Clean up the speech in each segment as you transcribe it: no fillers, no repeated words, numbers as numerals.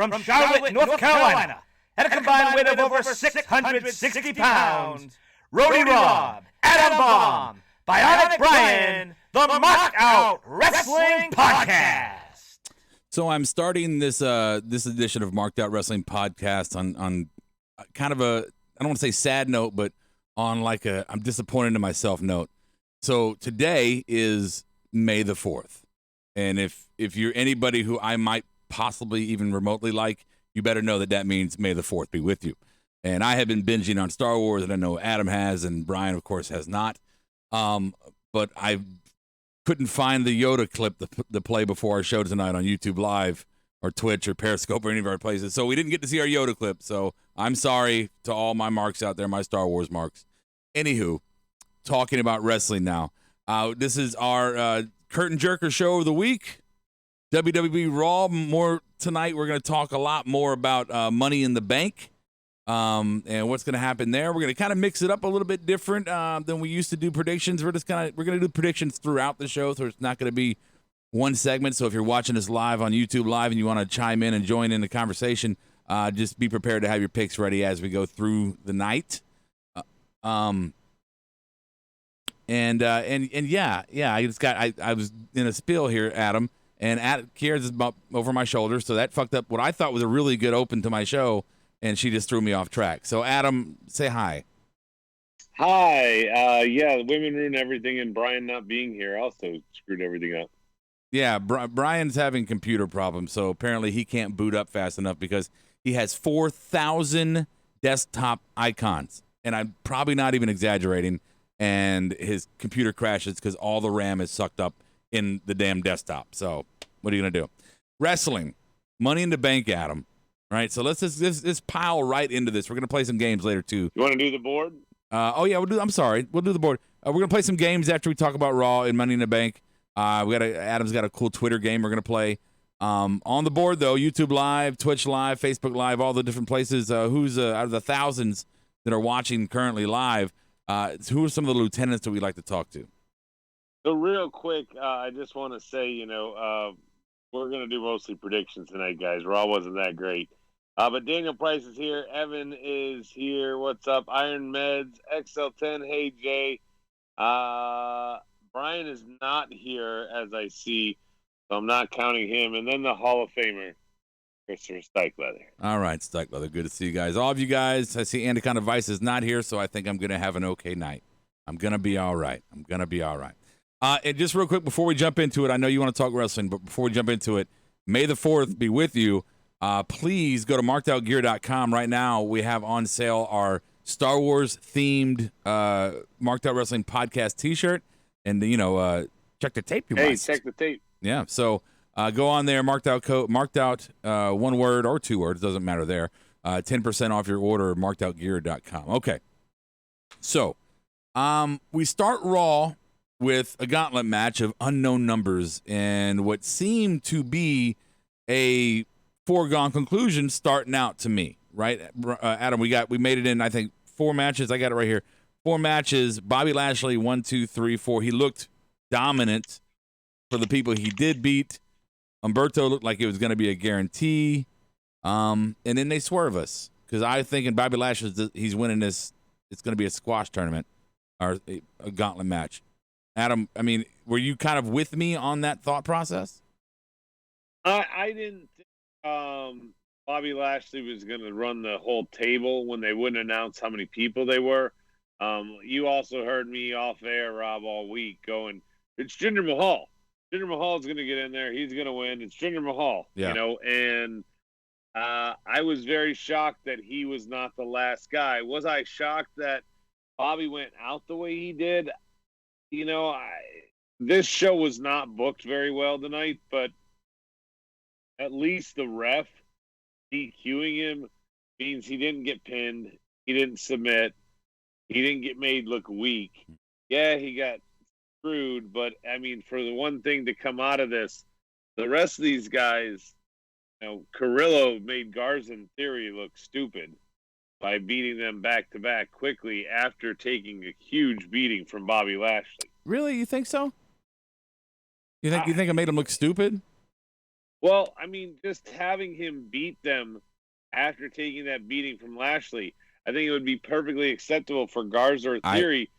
from Charlotte, North Carolina, at a combined weight of over 660 pounds, Rody Rob, Adam Bomb, Bionic Brian, the Markedout Wrestling Podcast. So I'm starting this edition of Markedout Wrestling Podcast on kind of a, I don't want to say sad note, but on like a I'm disappointed in myself note. So today is May the 4th. And if you're anybody who I might possibly even remotely like, you better know that means May the 4th be with you. And I have been binging on Star Wars, and I know Adam has, and Brian, of course, has not. But I couldn't find the Yoda clip to play before our show tonight on YouTube Live or Twitch or Periscope or any of our places. So we didn't get to see our Yoda clip. So I'm sorry to all my marks out there, my Star Wars marks. Anywho, talking about wrestling now. This is our Curtain Jerker show of the week. WWE Raw. More tonight, we're going to talk a lot more about Money in the Bank and what's going to happen there. We're going to kind of mix it up a little bit different than we used to do predictions. We're going to do predictions throughout the show, so it's not going to be one segment. So if you're watching us live on YouTube Live and you want to chime in and join in the conversation, just be prepared to have your picks ready as we go through the night. I was in a spill here, Adam, and Kira's is about over my shoulder, so that fucked up what I thought was a really good open to my show, and she just threw me off track. So, Adam, say hi. Hi. Yeah, women ruin everything, and Brian not being here also screwed everything up. Yeah, Brian's having computer problems, so apparently he can't boot up fast enough because he has 4,000 desktop icons, and I'm probably not even exaggerating. And his computer crashes because all the RAM is sucked up in the damn desktop. So what are you going to do? Wrestling. Money in the Bank, Adam. All right, so let's just pile right into this. We're going to play some games later, too. You want to do the board? We'll do the board. We're going to play some games after we talk about Raw and Money in the Bank. Adam's got a cool Twitter game we're going to play. On the board, though, YouTube Live, Twitch Live, Facebook Live, all the different places. Who's out of the thousands that are watching currently live, who are some of the lieutenants that we'd like to talk to? So real quick, I just want to say, we're going to do mostly predictions tonight, guys. Raw wasn't that great. But Daniel Price is here. Evan is here. What's up? Iron Meds, XL10, hey, Jay. Brian is not here, as I see, so I'm not counting him. And then the Hall of Famer, Christopher Stikelether. All right, Stikelether. Good to see you guys. All of you guys, I see Anaconda Vice is not here, so I think I'm going to have an okay night. I'm going to be all right. And just real quick, before we jump into it, I know you want to talk wrestling, but before we jump into it, May the 4th be with you. Please go to markedoutgear.com. Right now, we have on sale our Star Wars-themed Markedout Wrestling Podcast t-shirt. And, check the tape, you must. Hey, check the tape. Yeah, so go on there, marked out, one word or two words, doesn't matter there. 10% off your order, markedoutgear.com. Okay, so we start Raw with a gauntlet match of unknown numbers and what seemed to be a foregone conclusion starting out to me, right? Adam, we made it in, I think, 4 matches. I got it right here. 4 matches. Bobby Lashley, 1, 2, 3, 4. He looked dominant for the people he did beat. Humberto looked like it was going to be a guarantee. And then they swerve us because I think in Bobby Lashley, he's winning this. It's going to be a squash tournament or a gauntlet match. Adam, I mean, were you kind of with me on that thought process? I didn't think Bobby Lashley was going to run the whole table when they wouldn't announce how many people they were. You also heard me off air, Rob, all week going, it's Jinder Mahal. Jinder Mahal's going to get in there. He's going to win. It's Jinder Mahal, and I was very shocked that he was not the last guy. Was I shocked that Bobby went out the way he did? This show was not booked very well tonight, but at least the ref DQing him means he didn't get pinned. He didn't submit. He didn't get made look weak. Yeah, he got screwed, but I mean, for the one thing to come out of this, the rest of these guys, Carrillo made Garza in theory look stupid by beating them back to back quickly after taking a huge beating from Bobby Lashley. Really? You think so? You think it made him look stupid? Well, I mean, just having him beat them after taking that beating from Lashley, I think it would be perfectly acceptable for Garza or Theory.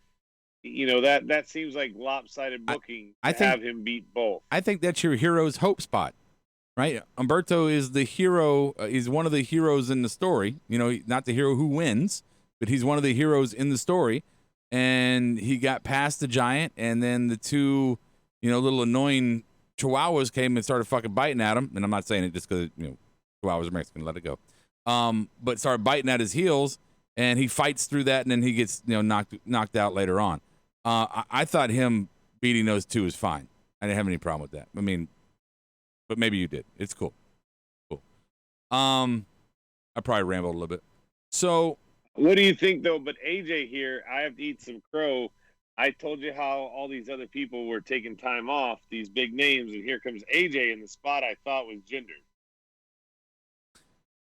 That seems like lopsided booking to have him beat both. I think that's your hero's hope spot, right? Humberto is the hero. He's one of the heroes in the story. Not the hero who wins, but he's one of the heroes in the story. And he got past the giant, and then the two, little annoying Chihuahuas came and started fucking biting at him. And I'm not saying it just because Chihuahuas are Mexican. Let it go. But started biting at his heels, and he fights through that, and then he gets knocked out later on. I thought him beating those two was fine. I didn't have any problem with that. I mean, but maybe you did. It's cool. I probably rambled a little bit. So, what do you think though? But AJ here, I have to eat some crow. I told you how all these other people were taking time off, these big names, and here comes AJ in the spot I thought was gendered.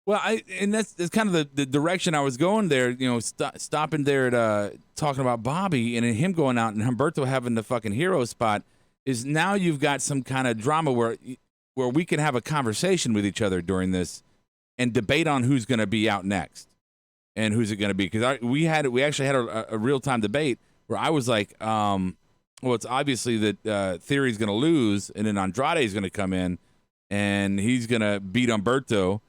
Well, that's kind of the direction I was going there. Stopping there at talking about Bobby and him going out and Humberto having the fucking hero spot is now you've got some kind of drama where we can have a conversation with each other during this and debate on who's going to be out next and who's it going to be. Because we actually had a real time debate where I was like, well, it's obviously that Theory's going to lose, and then Andrade's going to come in and he's going to beat Humberto.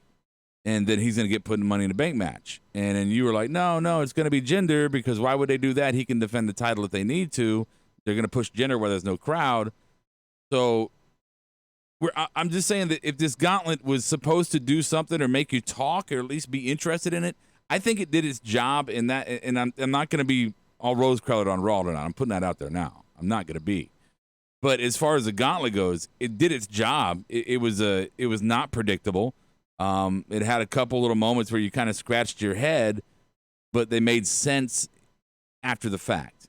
And then he's going to get put in the Money in the Bank match. And then you were like, no, it's going to be Jinder because why would they do that? He can defend the title if they need to. They're going to push Jinder where there's no crowd. So I'm just saying that if this gauntlet was supposed to do something or make you talk or at least be interested in it, I think it did its job in that. And I'm not going to be all rose-colored on Raw tonight. I'm putting that out there now. I'm not going to be. But as far as the gauntlet goes, it did its job. It was not predictable. It had a couple little moments where you kind of scratched your head, but they made sense after the fact.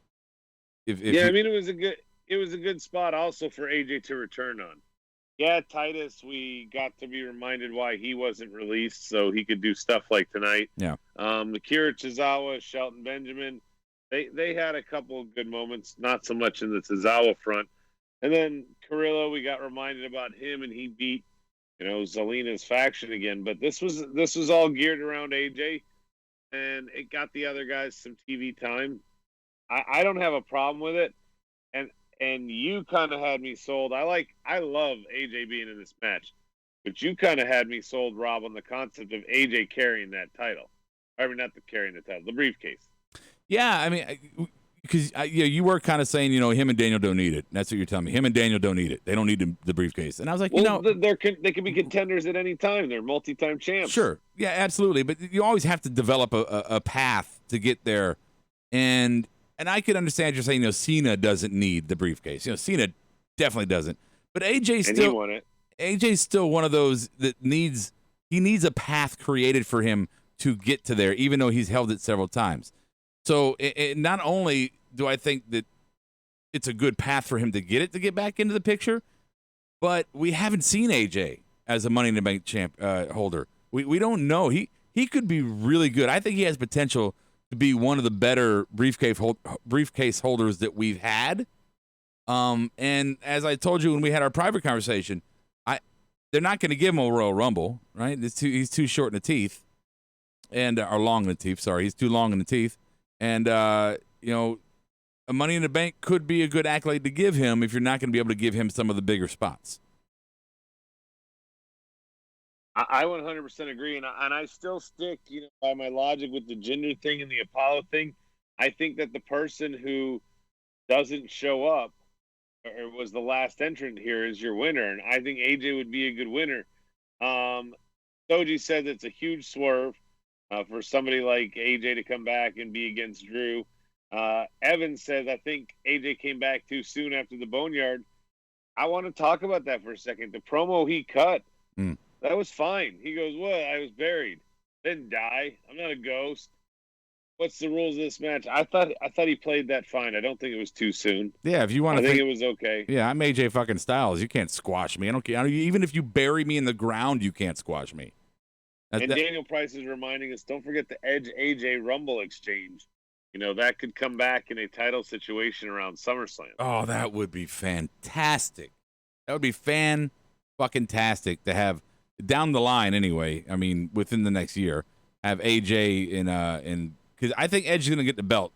I mean, it was a good spot also for AJ to return on. Yeah, Titus, we got to be reminded why he wasn't released, so he could do stuff like tonight. Yeah. Akira Tozawa, Shelton Benjamin, they had a couple of good moments, not so much in the Tozawa front. And then Carrillo, we got reminded about him, and he beat Zelina's faction again, but this was all geared around AJ, and it got the other guys some TV time. I don't have a problem with it, and you kind of had me sold. I love AJ being in this match, but you kind of had me sold, Rob, on the concept of AJ carrying that title. I mean, not carrying the title, the briefcase. Yeah, I mean, because you were kind of saying, him and Daniel don't need it. That's what you're telling me. Him and Daniel don't need it. They don't need the briefcase. And I was like, they can be contenders at any time. They're multi-time champs. Sure, yeah, absolutely. But you always have to develop a path to get there. And I could understand you're saying, Cena doesn't need the briefcase. Cena definitely doesn't. But AJ's still one of those that needs a path created for him to get to there, even though he's held it several times. So not only do I think that it's a good path for him to get back into the picture, but we haven't seen AJ as a Money in the Bank champ holder. We don't know. He could be really good. I think he has potential to be one of the better briefcase holders that we've had. And as I told you when we had our private conversation, they're not going to give him a Royal Rumble, right? He's too short in the teeth, or long in the teeth. Sorry, he's too long in the teeth. And, a Money in the Bank could be a good accolade to give him if you're not going to be able to give him some of the bigger spots. I 100% agree. And I still stick, by my logic with the gender thing and the Apollo thing. I think that the person who doesn't show up or was the last entrant here is your winner. And I think AJ would be a good winner. Soji said it's a huge swerve. For somebody like AJ to come back and be against Drew. Evan says, I think AJ came back too soon after the Boneyard. I want to talk about that for a second. The promo he cut, that was fine. He goes, well, I was buried. Didn't die. I'm not a ghost. What's the rules of this match? I thought he played that fine. I don't think it was too soon. Yeah, if you want to think it was okay. Yeah, I'm AJ fucking Styles. You can't squash me. I don't care. Even if you bury me in the ground, you can't squash me. Daniel Price is reminding us, don't forget the Edge AJ Rumble exchange. That could come back in a title situation around SummerSlam. Oh, that would be fantastic. That would be fantastic. fucking tastic to have down the line anyway. I mean, within the next year, have AJ in because I think Edge is gonna get the belt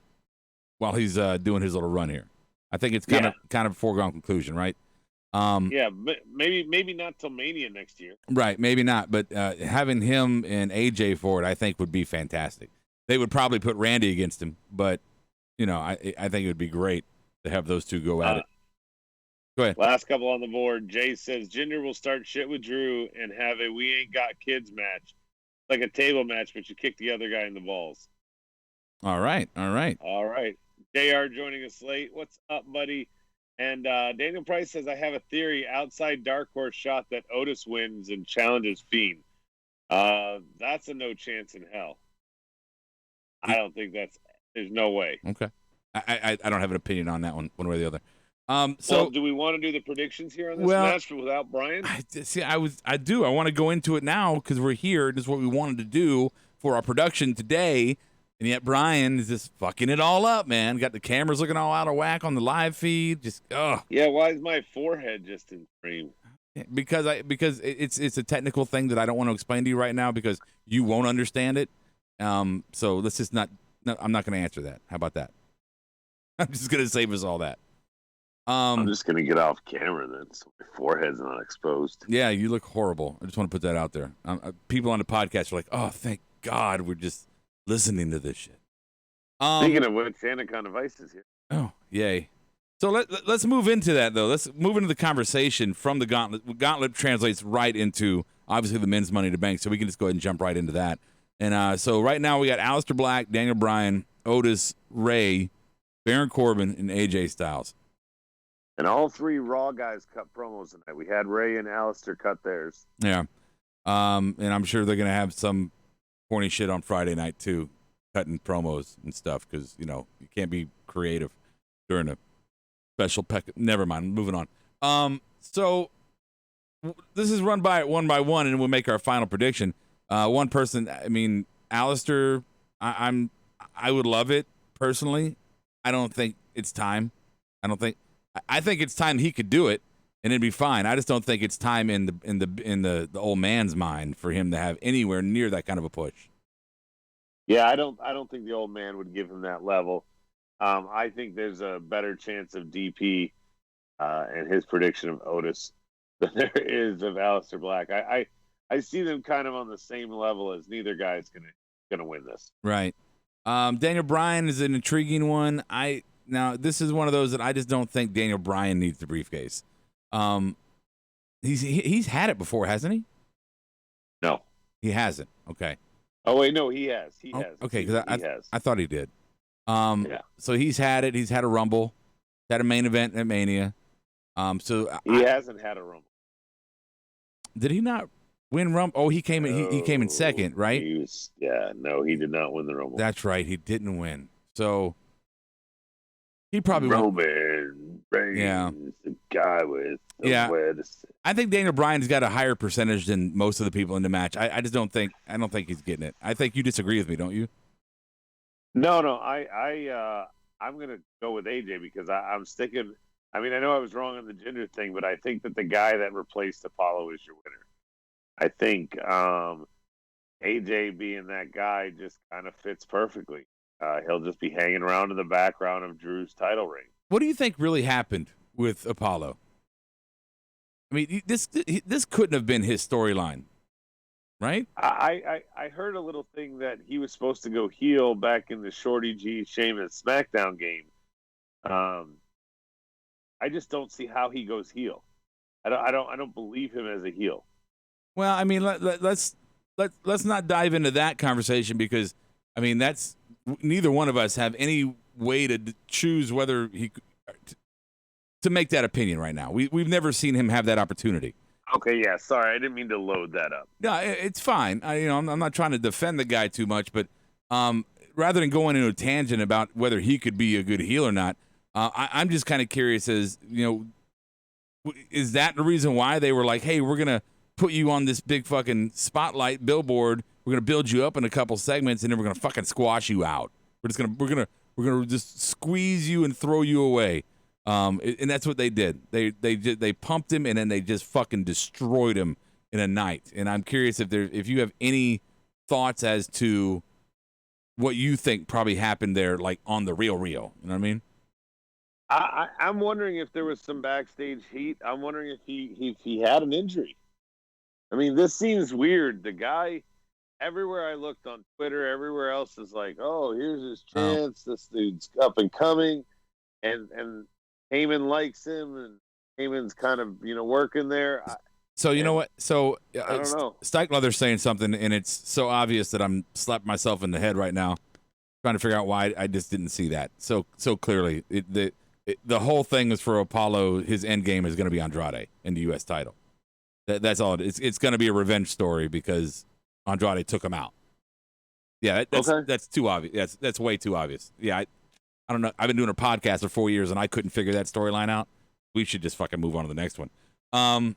while he's doing his little run here. I think it's kind of foregone conclusion, right? Yeah, maybe not till Mania next year. Right, maybe not, but having him and AJ for it, I think would be fantastic. They would probably put Randy against him, but I think it would be great to have those two go at it. Go ahead. Last couple on the board. Jay says Jinder will start shit with Drew and have a we ain't got kids match, like a table match, but you kick the other guy in the balls. All right. JR joining us late. What's up, buddy? And Daniel Price says, I have a theory outside Dark Horse shot that Otis wins and challenges Fiend. That's a no chance in hell. I don't think there's no way. Okay. I don't have an opinion on that one way or the other. So do we want to do the predictions here on this match without Brian? I do. I want to go into it now because we're here. This is what we wanted to do for our production today. And yet Brian is just fucking it all up, man. Got the cameras looking all out of whack on the live feed. Just Yeah, why is my forehead just in frame? Because it's a technical thing that I don't want to explain to you right now because you won't understand it. So let's just not. No, I'm not going to answer that. How about that? I'm just going to save us all that. I'm just going to get off camera then, so my forehead's not exposed. Yeah, you look horrible. I just want to put that out there. People on the podcast are like, "Oh, thank God, we're just listening to this shit." Speaking of which, Anacon Device is here. Oh, yay! So let's move into that though. Let's move into the conversation from the Gauntlet. Gauntlet translates right into obviously the men's Money in the Bank, so we can just go ahead and jump right into that. And so right now we got Aleister Black, Daniel Bryan, Otis, Ray, Baron Corbin, and AJ Styles. And all three Raw guys cut promos tonight. We had Ray and Aleister cut theirs. Yeah. And I'm sure they're going to have some corny shit on Friday night, too, cutting promos and stuff, because, you can't be creative during a special Never mind. Moving on. So this is run by one, and we'll make our final prediction. One person, I mean, Aleister, I would love it, personally. I don't think it's time. I think it's time he could do it, and it'd be fine. I just don't think it's time in the old man's mind for him to have anywhere near that kind of a push. Yeah, I don't think the old man would give him that level. I think there's a better chance of DP and his prediction of Otis than there is of Aleister Black. I see them kind of on the same level as neither guy is gonna win this. Right. Daniel Bryan is an intriguing one. Now, this is one of those that I just don't think Daniel Bryan needs the briefcase. He's had it before, hasn't he? No. He hasn't. Okay. Oh, wait, no, he has. He has. Okay, because I thought he did. Yeah. So he's had it. He's had a Rumble. He's had a main event at Mania. So he hasn't had a Rumble. Did he not win Rumble? Oh, he came in second, right? No, he did not win the Rumble. That's right. He didn't win. So he probably Roman Reigns, the guy with the wettest. I think Daniel Bryan's got a higher percentage than most of the people in the match. I just don't think he's getting it. I think you disagree with me, don't you? No, I'm gonna go with AJ because I'm sticking. I mean, I know I was wrong on the gender thing, but I think that the guy that replaced Apollo is your winner. I think AJ being that guy just kind of fits perfectly. He'll just be hanging around in the background of Drew's title reign. What do you think really happened with Apollo? I mean, this couldn't have been his storyline, right? I heard a little thing that he was supposed to go heel back in the Shorty G Sheamus SmackDown game. I just don't see how he goes heel. I don't believe him as a heel. Well, I mean, let's not dive into that conversation because I mean that's neither one of us have any way to choose whether he to make that opinion right now. We've never seen him have that opportunity. Okay, yeah, sorry, I didn't mean to load that up. No, it's fine. I'm not trying to defend the guy too much, but rather than going into a tangent about whether he could be a good heel or not, I'm just kind of curious as is that the reason why they were like, hey, we're gonna put you on this big fucking spotlight billboard. We're gonna build you up in a couple segments, and then we're gonna fucking squash you out. We're gonna just squeeze you and throw you away. And that's what they did. They pumped him, and then they just fucking destroyed him in a night. And I'm curious if you have any thoughts as to what you think probably happened there, like on the real. You know what I mean? I'm wondering if there was some backstage heat. I'm wondering if he had an injury. I mean, this seems weird. The guy, everywhere I looked on Twitter, everywhere else is like, oh, here's his chance. This dude's up and coming. And Heyman likes him, and Heyman's kind of, working there. So you know what? So I don't know. Stikelether's saying something, and it's so obvious that I'm slapping myself in the head right now, trying to figure out why I just didn't see that so clearly. The whole thing is for Apollo. His end game is going to be Andrade in the U.S. title. That's all. It's going to be a revenge story because Andrade took him out. Yeah, that's too obvious. That's way too obvious. Yeah, I don't know. I've been doing a podcast for 4 years and I couldn't figure that storyline out. We should just fucking move on to the next one.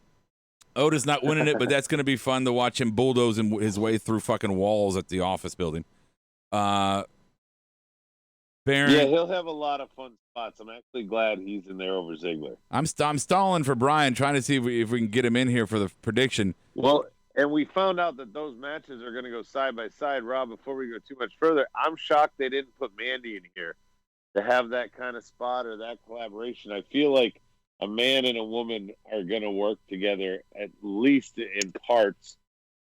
Otis not winning it, but that's going to be fun to watch him bulldoze his way through fucking walls at the office building. Baron, yeah, he'll have a lot of fun spots. I'm actually glad he's in there over Ziggler. I'm stalling for Brian, trying to see if we can get him in here for the prediction. Well, and we found out that those matches are going to go side by side. Rob, before we go too much further, I'm shocked they didn't put Mandy in here to have that kind of spot or that collaboration. I feel like a man and a woman are going to work together at least in parts,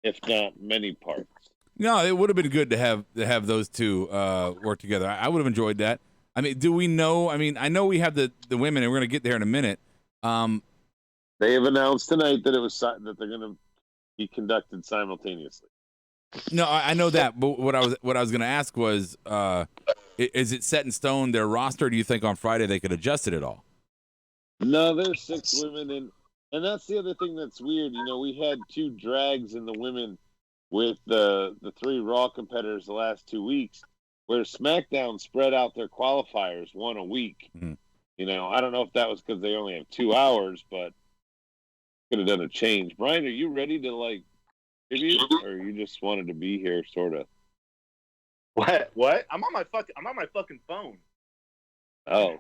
if not many parts. No, it would have been good to have those two work together. I would have enjoyed that. I mean, do we know? I mean, I know we have the women, and we're going to get there in a minute. They have announced tonight that that they're going to be conducted simultaneously. No, I know that, but what I was going to ask was, is it set in stone their roster? Or do you think on Friday they could adjust it at all? No, there's 6 women, and that's the other thing that's weird. We had 2 drags in the women with the 3 Raw competitors the last 2 weeks, where SmackDown spread out their qualifiers one a week. Mm-hmm. I don't know if that was because they only have 2 hours, but could have done a change. Brian, are you ready to tribute, or you just wanted to be here, sort of? What? I'm on my fucking phone. Oh,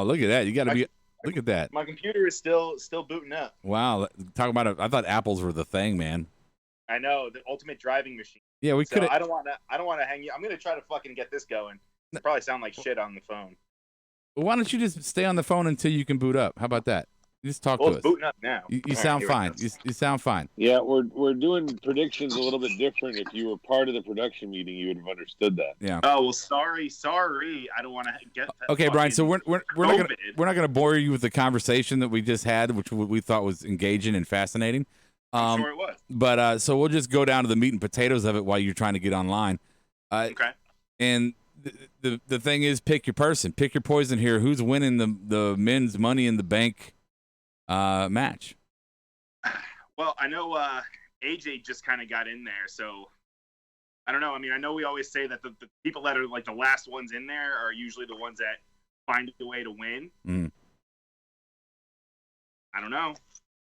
look at that! You got to be. Look at that. My computer is still booting up. Wow, talk about it. I thought apples were the thing, man. I know, the ultimate driving machine. Yeah, we could. I don't want to hang you. I'm gonna try to fucking get this going. It'll probably sound like shit on the phone. Well, why don't you just stay on the phone until you can boot up? How about that? You just talk to us. It's booting up now. You sound fine. You sound fine. Yeah, we're doing predictions a little bit different. If you were part of the production meeting, you would have understood that. Yeah. Oh well, sorry. I don't want to get. Okay, Brian. So we're not gonna bore you with the conversation that we just had, which we thought was engaging and fascinating. I'm sure it was. But so we'll just go down to the meat and potatoes of it while you're trying to get online. Okay. And the thing is, pick your person, pick your poison here. Who's winning the men's Money in the Bank match? Well, I know AJ just kind of got in there, so I don't know. I mean, I know we always say that the people that are like the last ones in there are usually the ones that find a way to win. Mm. I don't know.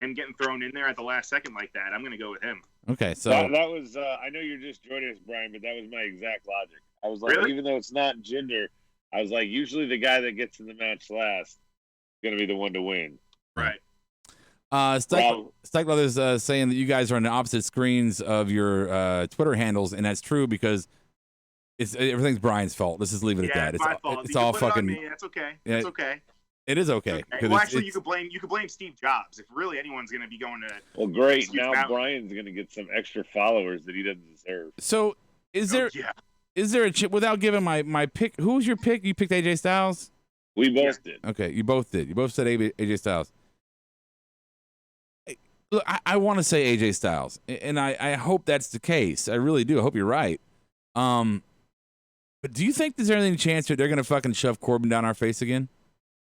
Him getting thrown in there at the last second like that, I'm going to go with him. Okay, so that was I know you're just joining us, Brian, but that was my exact logic. I was like, really? Even though it's not gender, I was like, usually the guy that gets in the match last is going to be the one to win. Right. Stikelether's saying that you guys are on the opposite screens of your Twitter handles, and that's true because everything's Brian's fault. Let's just leave it at that. It's my fault. It's all fucking. Me. That's okay. It's okay. It is okay. Well, actually, you could blame Steve Jobs if really anyone's going to be going to. Well, great. Now Brian's going to get some extra followers that he doesn't deserve. So, is there a chip without giving my pick? Who was your pick? You picked AJ Styles. We both did. Okay, you both did. You both said AJ Styles. Look, I want to say AJ Styles, and I hope that's the case. I really do. I hope you're right. But do you think there's any chance that they're going to fucking shove Corbin down our face again?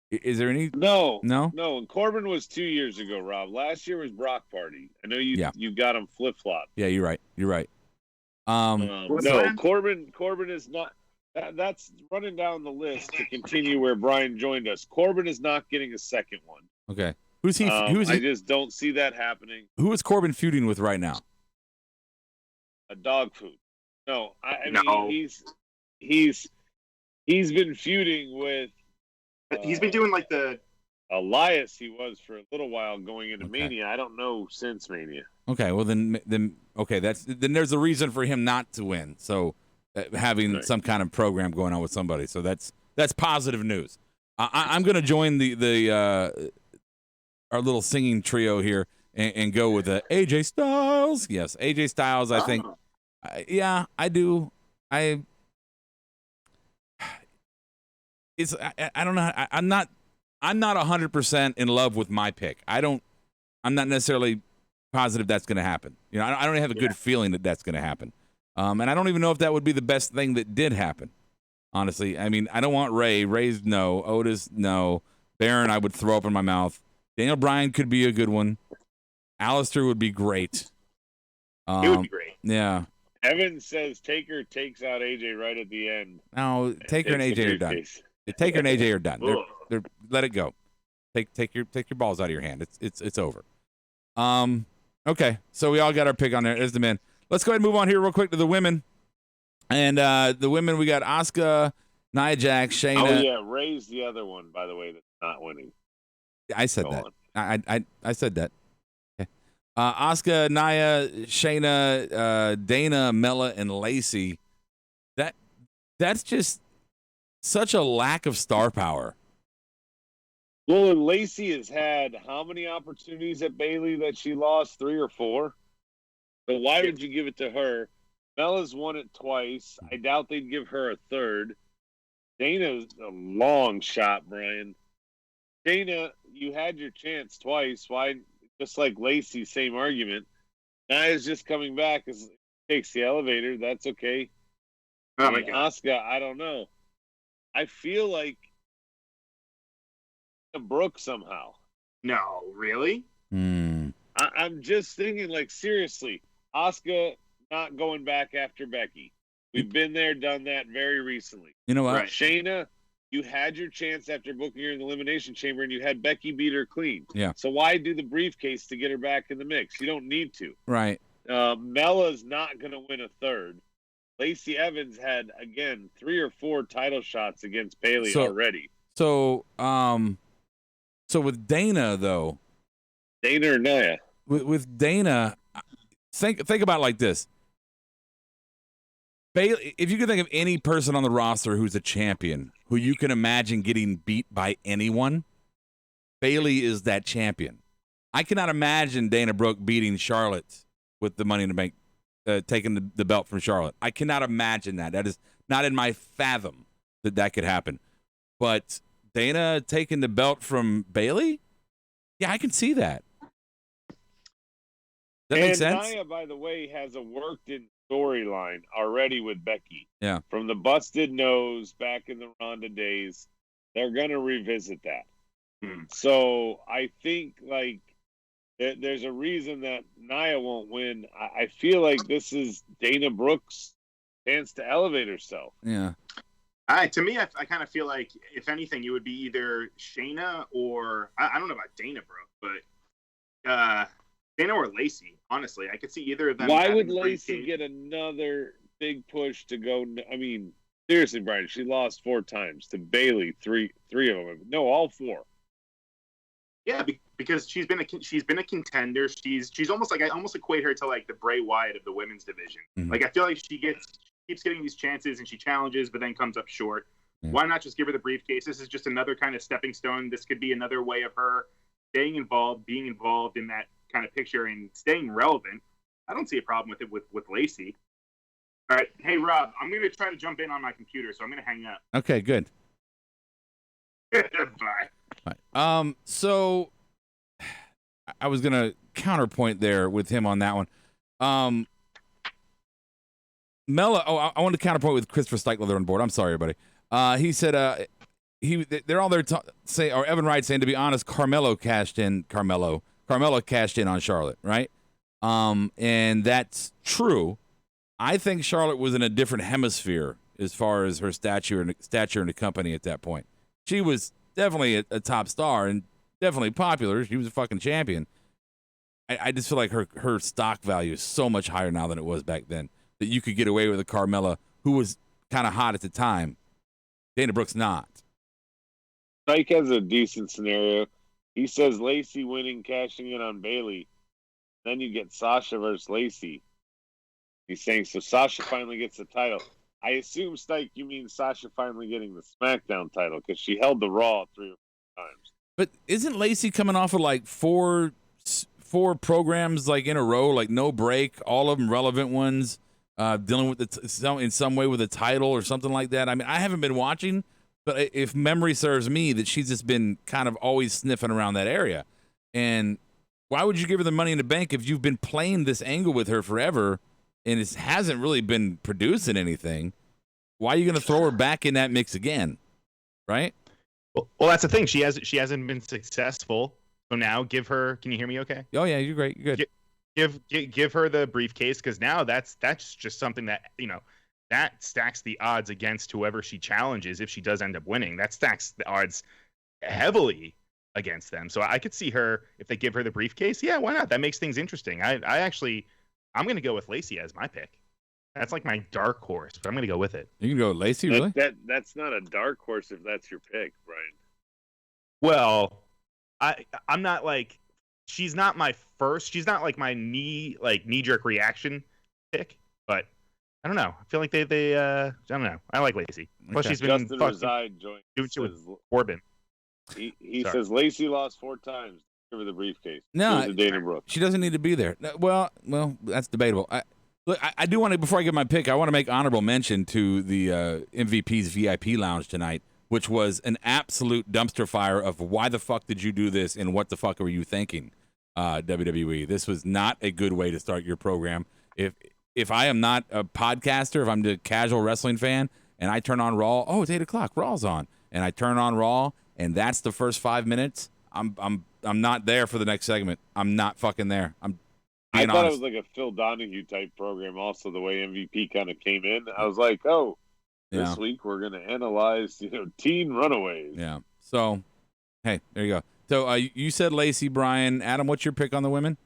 Is there any? No. No? No, and Corbin was 2 years ago, Rob. Last year was Brock Party. I know you got him flip-flop. Yeah, you're right. You're right. No, Corbin is not. That's running down the list to continue where Brian joined us. Corbin is not getting a second one. Okay. Who's he? I just don't see that happening. Who is Corbin feuding with right now? A dog food. No, I No. mean he's been feuding with. He's been doing like the Elias, he was for a little while going into Okay. Mania. I don't know since Mania. Okay, well then then there's a reason for him not to win. So having Right. some kind of program going on with somebody, so that's positive news. I'm going to join the our little singing trio here and go with AJ Styles. Yes, AJ Styles. I think. Yeah, I do. I don't know. I'm not 100% in love with my pick. I'm not necessarily positive that's going to happen. You know, I don't have a good feeling that that's going to happen. And I don't even know if that would be the best thing that did happen. Honestly, I mean, I don't want Ray. Ray's no. Otis, no. Baron, I would throw up in my mouth. Daniel Bryan could be a good one. Alistair would be great. He would be great. Yeah. Evan says Taker takes out AJ right at the end. No, Taker and Takes the AJ are done. briefcase. Taker and AJ are done. Ugh. They're let it go. Take your balls out of your hand. It's over. Okay, so we all got our pick on there. There's the men. Let's go ahead and move on here real quick to the women. And the women, we got Asuka, Nia Jax, Shayna. Oh yeah, Ray's the other one, by the way, that's not winning. I said Go that. on. I said that. Okay. Asuka, Nia, Shayna, Dana, Mella, and Lacey. That's just such a lack of star power. Well, and Lacey has had how many opportunities at Bailey that she lost? 3 or 4. So why would you give it to her? Bella's won it twice. I doubt they'd give her a third. Dana's a long shot, Brian. Dana, you had your chance twice. Why? Just like Lacey, same argument. Nia's just coming back. Takes the elevator. That's okay. Oh my God. Asuka, I don't know. I feel like Brooke somehow. No, really? I'm just thinking, like, seriously, Asuka not going back after Becky. We've been there, done that very recently. You know what? Right. Shayna, you had your chance after booking her in the Elimination Chamber, and you had Becky beat her clean. Yeah. So why do the briefcase to get her back in the mix? You don't need to. Right. Mella's not going to win a third. Lacey Evans had, again, 3 or 4 title shots against Bailey already. So with Dana though, Dana or Nia? with Dana, think about it like this. Bailey, if you could think of any person on the roster who's a champion, who you can imagine getting beat by anyone, Bailey is that champion. I cannot imagine Dana Brooke beating Charlotte with the Money in the Bank, taking the belt from Charlotte. I cannot imagine that. That is not in my fathom that could happen. But Dana taking the belt from Bailey? Yeah, I can see that. That makes sense? Nia, by the way, has a worked-in storyline already with Becky. Yeah. From the busted nose back in the Ronda days, they're going to revisit that. So I think, like, there's a reason that Nia won't win. I feel like this is Dana Brooke's chance to elevate herself. Yeah. To me, I kind of feel like, if anything, it would be either Shayna or I don't know about Dana Brooke, but Dana or Lacey. Honestly, I could see either of them. Why would Lacey get another big push to go? I mean, seriously, Brian, she lost 4 times to Bailey. Three of them. No, all 4. Yeah, because she's been a contender. She's almost like, I almost equate her to like the Bray Wyatt of the women's division. Mhm. Like, I feel like she keeps getting these chances and she challenges, but then comes up short. Yeah. Why not just give her the briefcase? This is just another kind of stepping stone. This could be another way of her staying involved, being involved in that kind of picture and staying relevant. I don't see a problem with it with Lacey. All right. Hey, Rob, I'm going to try to jump in on my computer, so I'm going to hang up. Okay, good. Bye. Right. So I was gonna counterpoint there with him on that one. Mella. Oh, I wanted to counterpoint with Christopher Steichler there on board. I'm sorry, everybody. He said they're all there say, or Evan Wright saying, to be honest, Carmelo cashed in on Charlotte, right? And that's true. I think Charlotte was in a different hemisphere as far as her stature in the company at that point. She was definitely a top star and definitely popular. She was a fucking champion. I just feel like her stock value is so much higher now than it was back then, that you could get away with a Carmella who was kind of hot at the time. Dana Brooke's not. Mike has a decent scenario. He says Lacey winning, cashing in on Bailey. Then you get Sasha versus Lacey. He's saying, so Sasha finally gets the title. I assume, Stike, you mean Sasha finally getting the SmackDown title because she held the Raw 3 or 4 times. But isn't Lacey coming off of like four programs like in a row, like no break, all of them relevant ones, dealing with in some way with a title or something like that? I mean, I haven't been watching, but if memory serves me, that she's just been kind of always sniffing around that area. And why would you give her the Money in the Bank if you've been playing this angle with her forever and it hasn't really been producing anything? Why are you going to throw her back in that mix again? Right? Well, that's the thing. She hasn't been successful. So now give her. Can you hear me? Okay. Oh yeah, you're great. You're good. Give her the briefcase, because now that's just something that that stacks the odds against whoever she challenges if she does end up winning. That stacks the odds heavily against them. So I could see her, if they give her the briefcase. Yeah, why not? That makes things interesting. I'm going to go with Lacey as my pick. That's like my dark horse, but I'm going to go with it. You can go with Lacey, really? That's not a dark horse if that's your pick, Brian. Well, I'm not like, she's not my first. She's not like my knee jerk reaction pick, but I don't know. I feel like they I don't know. I like Lacey. Plus she's been Justin Reside joined. Doing shit with Corbin. He says Lacey lost 4 times. Give her the briefcase. No, Dana Brooke. She doesn't need to be there. Well, that's debatable. I do want to, before I give my pick, I want to make honorable mention to the MVP's VIP lounge tonight, which was an absolute dumpster fire of why the fuck did you do this and what the fuck were you thinking, WWE. This was not a good way to start your program. If I am not a podcaster, if I'm a casual wrestling fan and I turn on Raw, oh, it's 8 o'clock, Raw's on, and I turn on Raw and that's the first 5 minutes, I'm not there for the next segment. I'm not fucking there. I thought honest. It was like a Phil Donahue type program. Also, the way MVP kind of came in, I was like, oh, this week we're going to analyze, teen runaways. Yeah. So, hey, there you go. So you said Lacey, Brian. Adam, what's your pick on the women?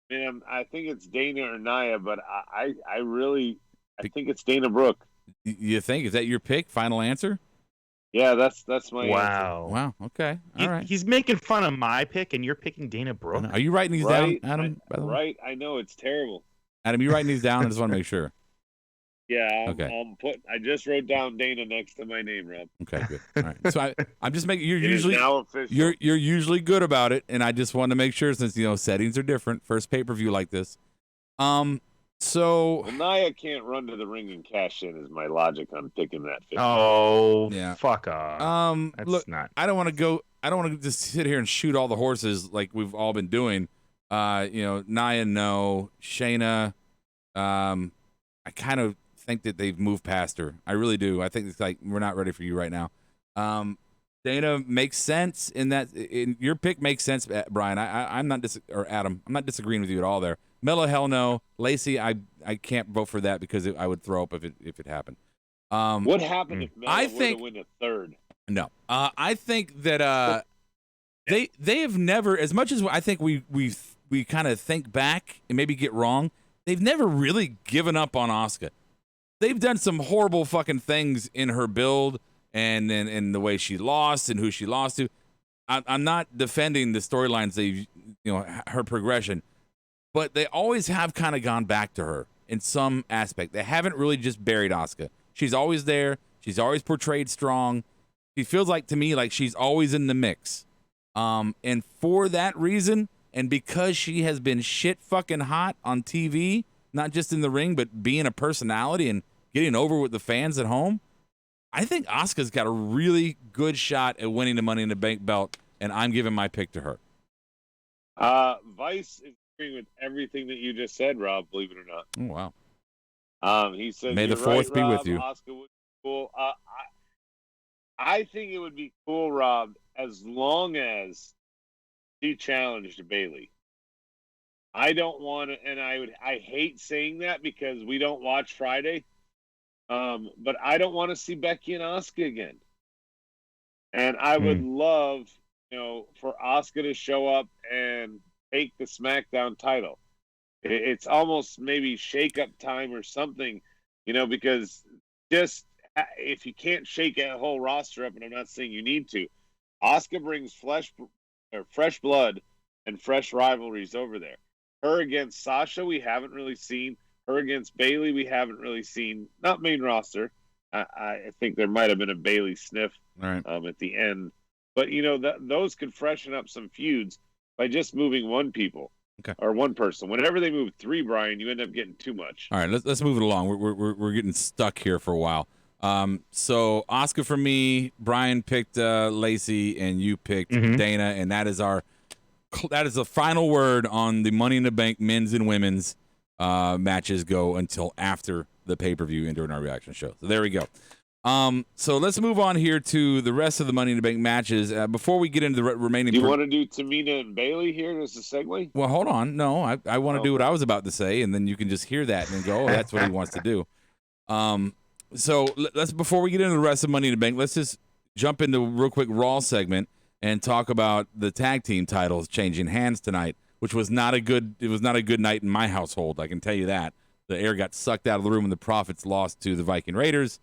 Man, I think it's Dana or Nia, but I think it's Dana Brooke. You think? Is that your pick? Final answer? Yeah, that's my answer. Wow. Okay. All right. He's making fun of my pick, and you're picking Dana Brooke. Are you writing these down, Adam? Right. I know it's terrible. Adam, you writing these down? I just want to make sure. Yeah. Okay. I just wrote down Dana next to my name, Rob. Okay. Good. All right. So I'm just making. You're you're usually good about it, and I just want to make sure, since settings are different. First pay-per-view like this. So Nia can't run to the ring and cash in is my logic on picking that. Oh, yeah. Fuck off. Look, I don't want to just sit here and shoot all the horses like we've all been doing. Nia, no. Shayna, I kind of think that they've moved past her. I really do. I think it's like, we're not ready for you right now. Dana makes sense in that. Your pick makes sense, Brian. I'm not or Adam. I'm not disagreeing with you at all there. Mella, hell no. Lacey, I can't vote for that because I would throw up if it happened. What happened if Mella were to win a third? No, I think that they have never, as much as I think we kind of think back and maybe get wrong, they've never really given up on Asuka. They've done some horrible fucking things in her build and in the way she lost and who she lost to. I'm not defending the storylines her progression. But they always have kind of gone back to her in some aspect. They haven't really just buried Asuka. She's always there. She's always portrayed strong. She feels like, to me, like she's always in the mix. And for that reason, and because she has been shit fucking hot on TV, not just in the ring, but being a personality and getting over with the fans at home, I think Asuka's got a really good shot at winning the Money in the Bank belt, and I'm giving my pick to her. Vice is agreeing with everything that you just said, Rob, believe it or not. Oh, wow. He said, May the fourth be with you. Asuka would be cool. I think it would be cool, Rob, as long as she challenged Bailey. I don't want to, and I hate saying that because we don't watch Friday. But I don't want to see Becky and Asuka again. And I would love, for Asuka to show up and take the SmackDown title. It's almost maybe shake-up time or something, because just if you can't shake that whole roster up, and I'm not saying you need to, Asuka brings fresh blood and fresh rivalries over there. Her against Sasha, we haven't really seen. Her against Bayley, we haven't really seen. Not main roster. I think there might have been a Bayley sniff at the end. But, those could freshen up some feuds by just moving one person. Whenever they move 3, Brian, you end up getting too much. All right, let's move it along. We're getting stuck here for a while. So Asuka for me, Brian picked Lacey, and you picked Dana, and that is the final word on the Money in the Bank men's and women's matches go until after the pay-per-view and during our reaction show. So there we go. So let's move on here to the rest of the Money in the Bank matches. Before we get into the remaining... Do you want to do Tamina and Bayley here as a segue? Well, hold on. No, I want to do what I was about to say, and then you can just hear that and go, oh, that's what he wants to do. So let's, before we get into the rest of Money in the Bank, let's just jump into a real quick Raw segment and talk about the tag team titles changing hands tonight, which was not a good night in my household. I can tell you that. The air got sucked out of the room when the Profits lost to the Viking Raiders.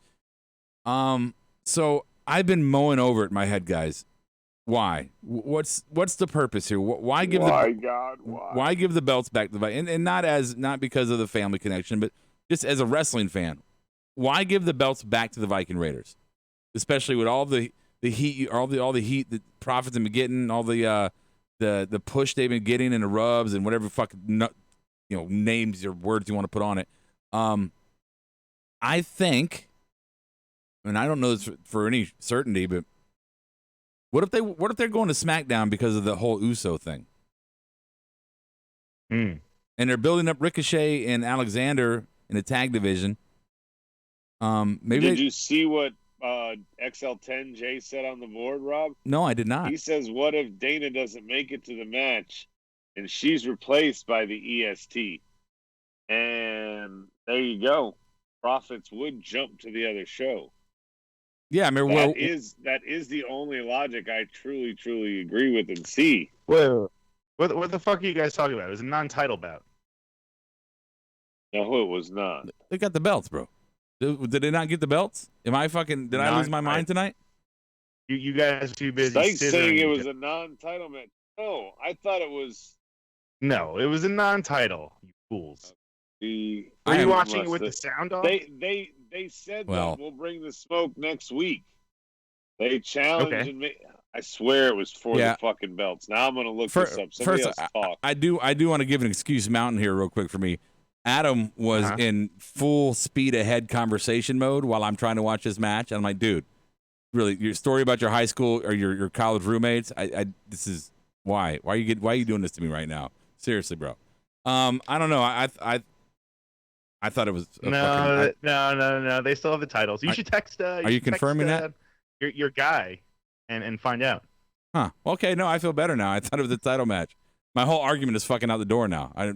So I've been mowing over it in my head, guys. Why? What's the purpose here? Why give why give the belts back to the Vikings? And not because of the family connection, but just as a wrestling fan. Why give the belts back to the Viking Raiders? Especially with all the heat, all the heat that Profits have been getting, all the push they've been getting, and the rubs and whatever fucking names or words you want to put on it. I think, and I don't know this for any certainty, but what if they're going to SmackDown because of the whole Uso thing? And they're building up Ricochet and Alexander in the tag division. Did you see what XL10 Jay said on the board, Rob? No, I did not. He says, what if Dana doesn't make it to the match and she's replaced by the EST? And there you go. Profits would jump to the other show. Yeah, I mean, that is the only logic I truly, truly agree with and see. Wait, what the fuck are you guys talking about? It was a non-title bout. No, it was not. They got the belts, bro. Did they not get the belts? Did I lose my mind tonight? You guys are too busy. Like saying it was a non-title match. No, I thought it was. No, it was a non-title. You fools. Were you watching it with the sound off? They said that we'll bring the smoke next week. They challenged and I swear it was for the fucking belts. Now I'm going to look this up. Somebody else talk. I do want to give an excuse mountain here real quick for me. Adam was in full speed ahead conversation mode while I'm trying to watch this match. And I'm like, dude, really, your story about your high school or your college roommates, this is why are you doing this to me right now? Seriously, bro. I don't know. I thought it was no. They still have the titles. You should text. Are you confirming that? Your guy, and find out. Huh? Okay. No, I feel better now. I thought it was a title match. My whole argument is fucking out the door now. I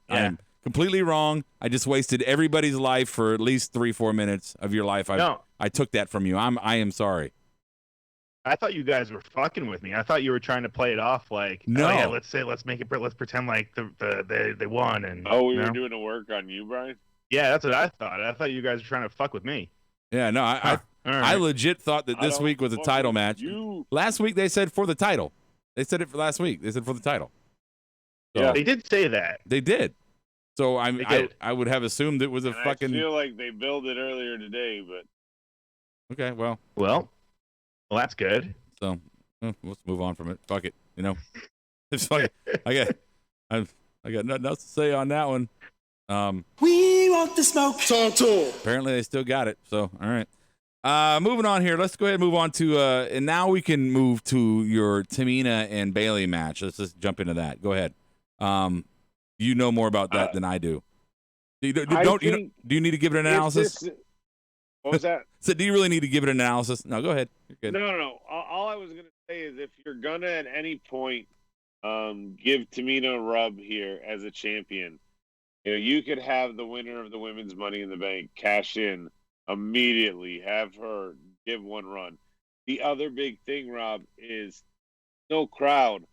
am completely wrong. I just wasted everybody's life for at least 3-4 minutes of your life. I took that from you. I am sorry. I thought you guys were fucking with me. I thought you were trying to play it off like, no. Oh, yeah, let's pretend like they won. And we were doing the work on you, Brian? Yeah, that's what I thought. I thought you guys were trying to fuck with me. Yeah, no, I legit thought that this week was a title match. Last week they said for the title. They said it for last week. They said for the title. So, yeah, they did say that. They did. So I would have assumed it was a fucking. I feel like they billed it earlier today, but. Okay, well, that's good. So let's move on from it. Fuck it, It's fuck it. I got nothing else to say on that one. We want the smoke. Talk to 'em. Apparently they still got it. So all right. Moving on here. Let's go ahead and move on to and now we can move to your Tamina and Bayley match. Let's just jump into that. Go ahead. You know more about that than I do. Do you need to give it an analysis? What was that? So do you really need to give it an analysis? No, go ahead. You're good. No. All I was going to say is if you're going to at any point give Tamina a rub here as a champion, you could have the winner of the women's Money in the Bank cash in immediately, have her give one run. The other big thing, Rob, is no crowd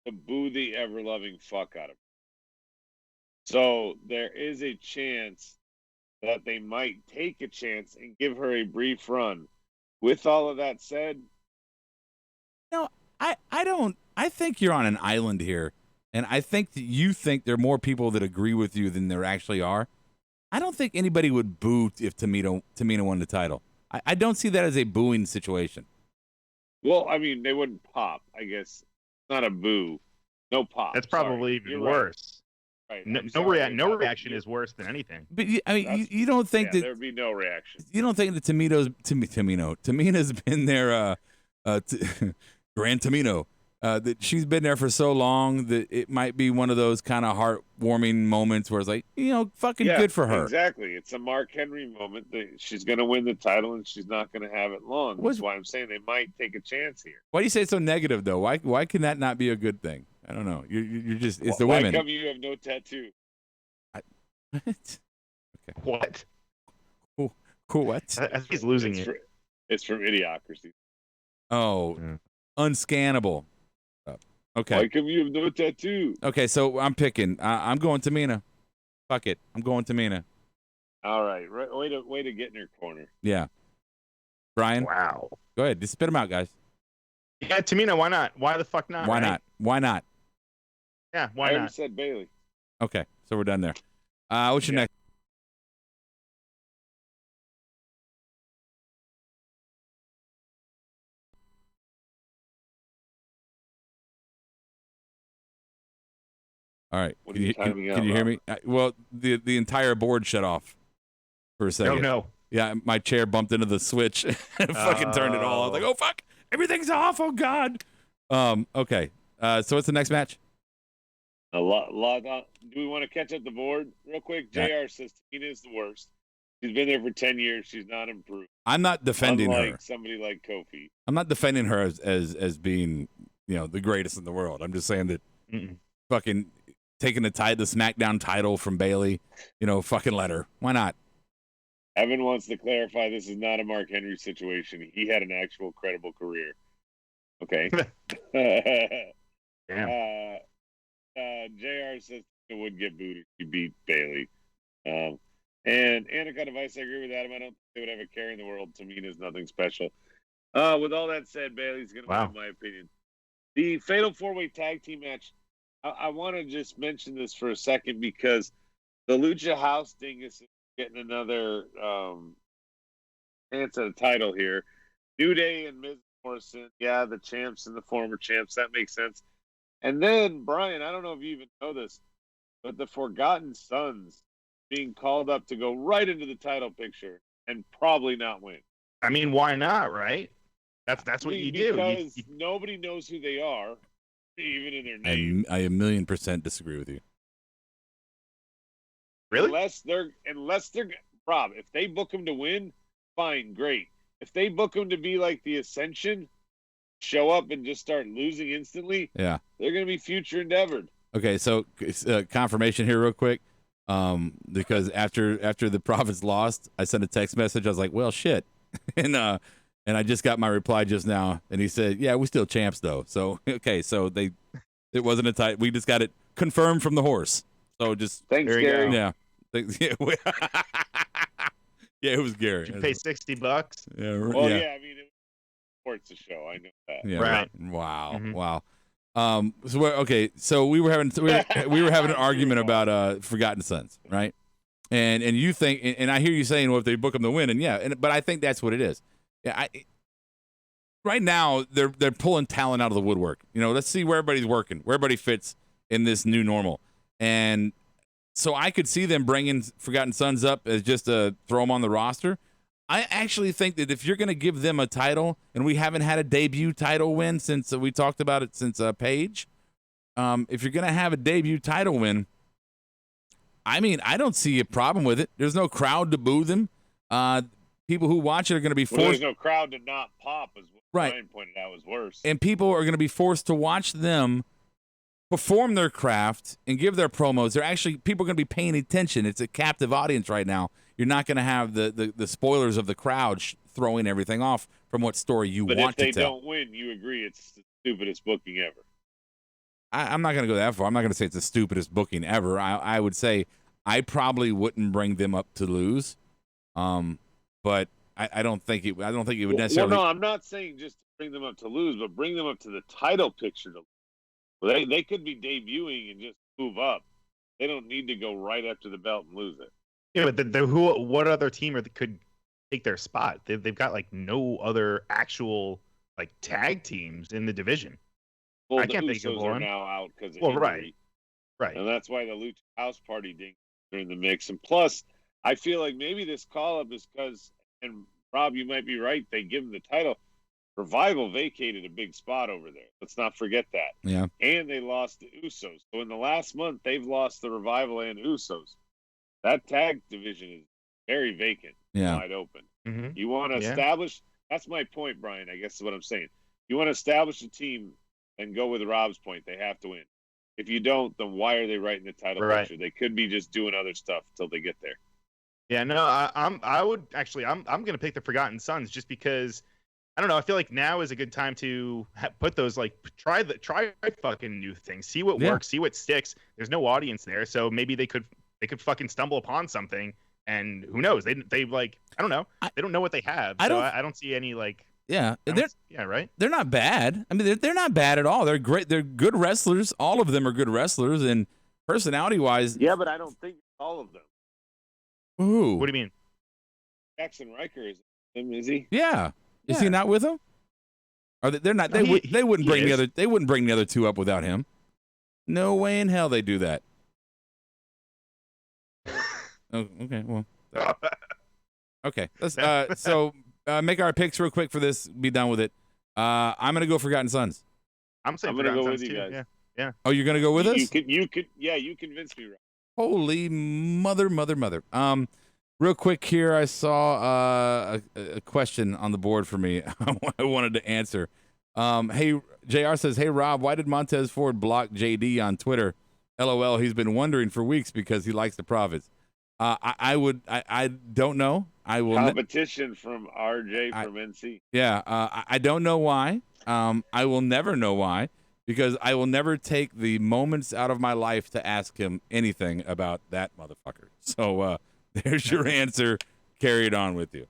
to boo the ever-loving fuck out of her. So there is a chance that they might take a chance and give her a brief run. With all of that said, no, I don't. I think you're on an island here, and I think that you think there are more people that agree with you than there actually are. I don't think anybody would boo if Tamina won the title. I don't see that as a booing situation. well, I mean, they wouldn't pop. I guess not a boo, no pop. That's probably even worse. Right. No reaction is worse than anything. But I mean, you don't think that there'd be no reaction. You don't think that Tamina's been there, Grand Tamino, that she's been there for so long that it might be one of those kind of heartwarming moments where it's like, fucking good for her. Exactly. It's a Mark Henry moment that she's going to win the title and she's not going to have it long. That's why I'm saying they might take a chance here. Why do you say it's so negative though? Why can that not be a good thing? I don't know. You're just it's the women. Why come you have no tattoo? What? Okay. What? Cool. What? I think he's losing it. It's from Idiocracy. Oh, unscannable. Okay. Why come you have no tattoo? Okay, so I'm picking. I'm going Tamina. Fuck it. I'm going Tamina. All right. Way to get in her corner. Yeah. Brian? Wow. Go ahead. Just spit them out, guys. Yeah, Tamina, why not? Why the fuck not? Why right? not? Why not? Yeah, why I not? said Bailey. Okay, so we're done there. What's your next? All right. Can you hear me? Well, the entire board shut off for a second. Oh, no. Yeah, my chair bumped into the switch and fucking turned it all. I was like, oh, fuck. Everything's off. Oh, God. Okay. So what's the next match? A lot. Do we want to catch up the board real quick? JR says Tamina is the worst. She's been there for 10 years. She's not improved. I'm not defending her. Somebody like Kofi. I'm not defending her as being, the greatest in the world. I'm just saying that fucking taking the SmackDown title from Bailey, fucking let her. Why not? Evan wants to clarify this is not a Mark Henry situation. He had an actual credible career. Okay. Damn. JR says it would get booted. He beat Bailey. And Anaconda Vice, I agree with Adam. I don't think they would have a care in the world. Tamina's nothing special. With all that said, Bailey's going to win, in my opinion. The Fatal 4-Way Tag Team match, I want to just mention this for a second because the Lucha House Dingus is getting another chance at a title here. New Day and Miz Morrison, the champs and the former champs. That makes sense. And then, Brian, I don't know if you even know this, but the Forgotten Sons being called up to go right into the title picture and probably not win. I mean, why not, right? That's what you do. Because nobody knows who they are, even in their name. I 1,000,000% disagree with you. Really? Unless they're Rob, if they book them to win, fine, great. If they book them to be like the Ascension, show up and just start losing instantly, they're going to be future endeavored. Okay, so confirmation here real quick. Because after the Profits lost, I sent a text message. I was like, well, shit. and I just got my reply just now. And he said, yeah, we still champs though. So, okay. So it wasn't a tight. We just got it confirmed from the horse. So just. Thanks, Gary. Yeah. Yeah, it was Gary. Did you pay $60? Yeah. Well, yeah. I mean, it supports the show. I know that. Yeah. Right. Wow. Mm-hmm. Wow. So we were having an argument about Forgotten Sons, right? And you think, and I hear you saying, well, if they book them to win, but I think that's what it is. Yeah, right now they're pulling talent out of the woodwork. Let's see where everybody's working, where everybody fits in this new normal, and so I could see them bringing Forgotten Sons up as just to throw them on the roster. I actually think that if you're going to give them a title, and we haven't had a debut title win since we talked about it since Paige, if you're going to have a debut title win, I mean, I don't see a problem with it. There's no crowd to boo them. People who watch it are going to be forced. Well, there's no crowd to not pop, as what Brian pointed out was worse. And people are going to be forced to watch them perform their craft and give their promos. People are going to be paying attention. It's a captive audience right now. You're not going to have the spoilers of the crowd throwing everything off from what story you want to tell. But if they don't win, you agree it's the stupidest booking ever. I'm not going to go that far. I'm not going to say it's the stupidest booking ever. I would say I probably wouldn't bring them up to lose. But I don't think it would necessarily. Well, no, I'm not saying just bring them up to lose, but bring them up to the title picture. They could be debuting and just move up. They don't need to go right after the belt and lose it. Yeah, but what other team could take their spot? They've got like no other actual like tag teams in the division. Well, I can't think of one. Are now out because of injury. Right, and that's why the Lucha House Party ding are in the mix. And plus, I feel like maybe this call up is because, and Rob, you might be right. They give them the title. Revival vacated a big spot over there. Let's not forget that. Yeah. And they lost the Usos. So in the last month, they've lost the Revival and Usos. That tag division is very vacant, wide open. Mm-hmm. You want to establish, that's my point, Brian, I guess is what I'm saying. You want to establish a team and go with Rob's point. They have to win. If you don't, then why are they writing the title picture? They could be just doing other stuff until they get there. Yeah, no, I'm going to pick the Forgotten Sons just because I don't know. I feel like now is a good time to put those like try fucking new things, see what works, see what sticks. There's no audience there, so maybe they could fucking stumble upon something, and who knows? They like I don't know. They don't know what they have, so I don't see any like. Yeah, right. They're not bad. I mean, they're not bad at all. They're great. They're good wrestlers. All of them are good wrestlers, and personality-wise. Yeah, but I don't think all of them. Ooh. What do you mean? Jackson Riker is he? Yeah. Is he not with them? Are they're not? They wouldn't bring the other. They wouldn't bring the other two up without him. No way in hell they do that. Oh, okay. Well. Okay. Let's so make our picks real quick for this. Be done with it. I'm gonna go Forgotten Sons. I'm gonna go with you guys. Yeah. Oh, you're gonna go with us? You could. Yeah, you convinced me. Right? Holy mother. Real quick here, I saw a question on the board for me. I wanted to answer. Hey, JR says, "Hey Rob, why did Montez Ford block JD on Twitter? LOL. He's been wondering for weeks because he likes the profits." I don't know. I will competition from RJ from NC. Yeah, I don't know why. I will never know why because I will never take the moments out of my life to ask him anything about that motherfucker. So there's your answer. Carry it on with you.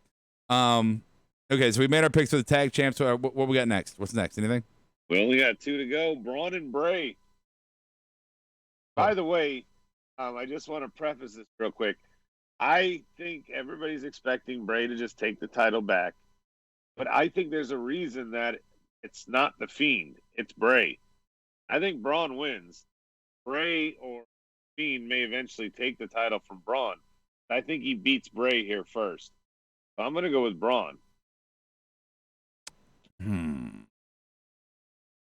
Okay, so we made our picks for the tag champs. So what we got next? What's next? Anything? We only got 2 to go. Braun and Bray. By the way, I just want to preface this real quick. I think everybody's expecting Bray to just take the title back. But I think there's a reason that it's not The Fiend. It's Bray. I think Braun wins. Bray or Fiend may eventually take the title from Braun. I think he beats Bray here first. So I'm going to go with Braun.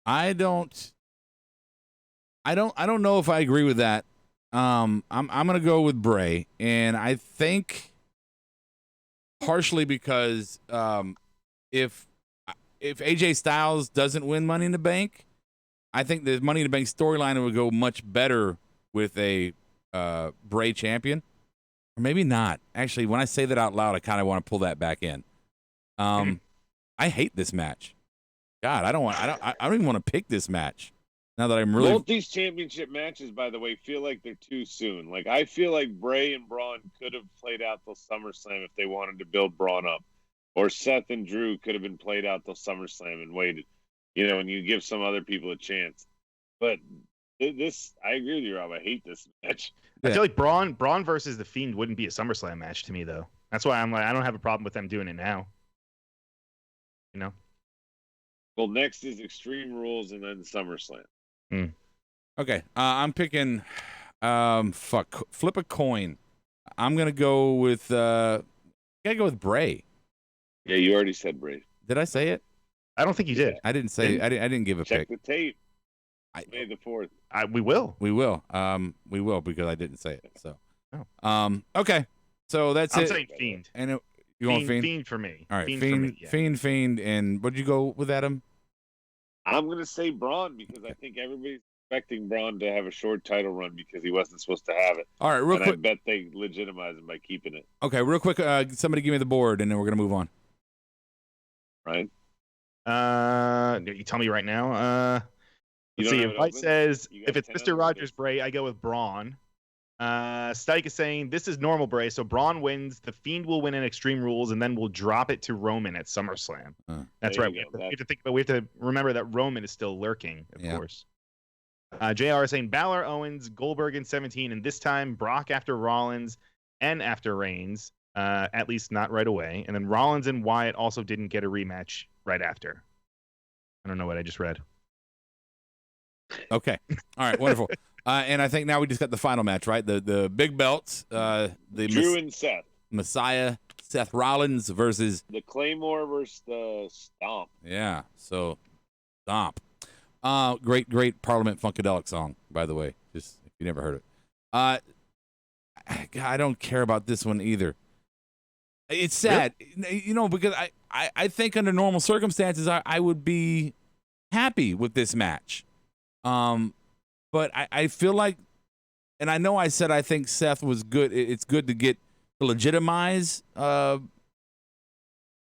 I don't know if I agree with that. I'm gonna go with Bray, and I think partially because if AJ Styles doesn't win Money in the Bank, I think the Money in the Bank storyline would go much better with a Bray champion, or maybe not. Actually, when I say that out loud, I kind of want to pull that back in. I hate this match. God, I don't even want to pick this match. Now that I'm really both these championship matches, by the way, feel like they're too soon. Like I feel like Bray and Braun could have played out till SummerSlam if they wanted to build Braun up, or Seth and Drew could have been played out till SummerSlam and waited, and you give some other people a chance. But this, I agree with you, Rob. I hate this match. I feel like Braun versus The Fiend wouldn't be a SummerSlam match to me, though. That's why I'm like, I don't have a problem with them doing it now. Well, next is Extreme Rules and then SummerSlam. Okay, I'm picking. Flip a coin. I'm gonna go with. Gotta go with Bray. Yeah, you already said Bray. Did I say it? I don't think you did. I didn't say. I didn't give a pick. pick. Check the tape. May the 4th. We will. We will. We will because I didn't say it. So. Okay. So that's it. I'm saying Fiend. And you want Fiend? Fiend for me. All right. Fiend. And what'd you go with, Adam? I'm going to say Braun because I think everybody's expecting Braun to have a short title run because he wasn't supposed to have it. All right, real quick. I bet they legitimize him by keeping it. Okay, real quick. Somebody give me the board, and then we're going to move on. Right? You tell me right now. Let's see. If it says if it's Mr. Rogers Bray, I go with Braun. Stike is saying this is normal, Bray. So Braun wins, the Fiend will win in Extreme Rules, and then we'll drop it to Roman at SummerSlam. That's right. We have to think, but we have to remember that Roman is still lurking, of course. JR is saying Balor, Owens, Goldberg in 17, and this time Brock after Rollins and after Reigns. At least not right away. And then Rollins and Wyatt also didn't get a rematch right after. I don't know what I just read. Okay. All right. Wonderful. And I think now we just got the final match, right? The big belts. The Drew and Seth. Messiah, Seth Rollins versus the Claymore versus the Stomp. Yeah. So, Stomp. Great Parliament Funkadelic song, by the way. Just if you never heard it. I don't care about this one either. It's sad, because I think under normal circumstances I would be happy with this match. But I feel like, and I know I said I think Seth was good. It's good to legitimize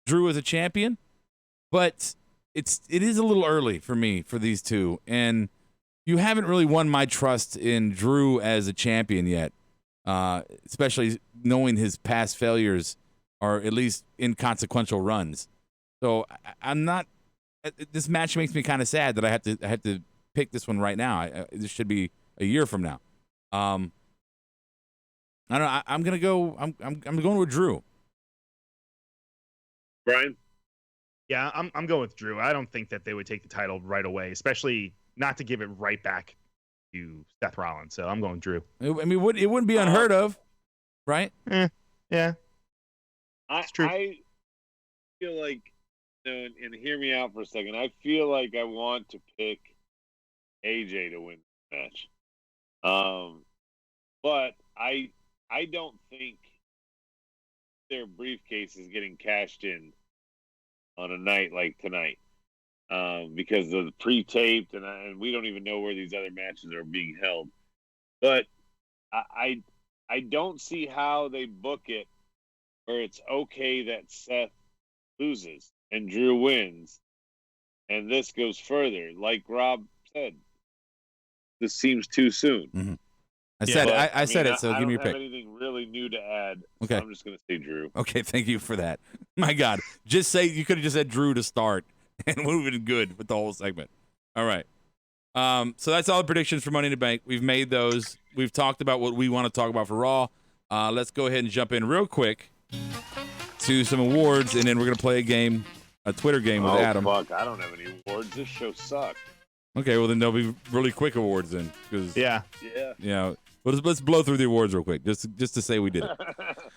Drew as a champion, but it is a little early for me for these two, and you haven't really won my trust in Drew as a champion yet, especially knowing his past failures or at least inconsequential runs. So I'm not. This match makes me kind of sad that I have to pick this one right now. This should be a year from now. I don't know. I'm gonna go. I'm going with Drew. Brian. Yeah, I'm going with Drew. I don't think that they would take the title right away, especially not to give it right back to Seth Rollins. So I'm going Drew. I mean, it wouldn't be unheard of, right? Yeah. It's true. I feel like, and hear me out for a second. I feel like I want to pick AJ to win the match. But I don't think their briefcase is getting cashed in on a night like tonight, because of the pre-taped and we don't even know where these other matches are being held. But I don't see how they book it where it's okay that Seth loses and Drew wins, and this goes further. Like Rob said, this seems too soon. Mm-hmm. I said it. So give me your pick. I don't have anything really new to add. Okay, so I'm just going to say Drew. Okay, thank you for that. My God, you could have just said Drew to start, and we would have been good with the whole segment. All right. So that's all the predictions for Money in the Bank. We've made those. We've talked about what we want to talk about for Raw. Let's go ahead and jump in real quick to some awards, and then we're going to play a Twitter game with Adam. Fuck, I don't have any awards. This show sucked. Okay, well then there'll be really quick awards then, because yeah. Let's blow through the awards real quick, just to say we did it.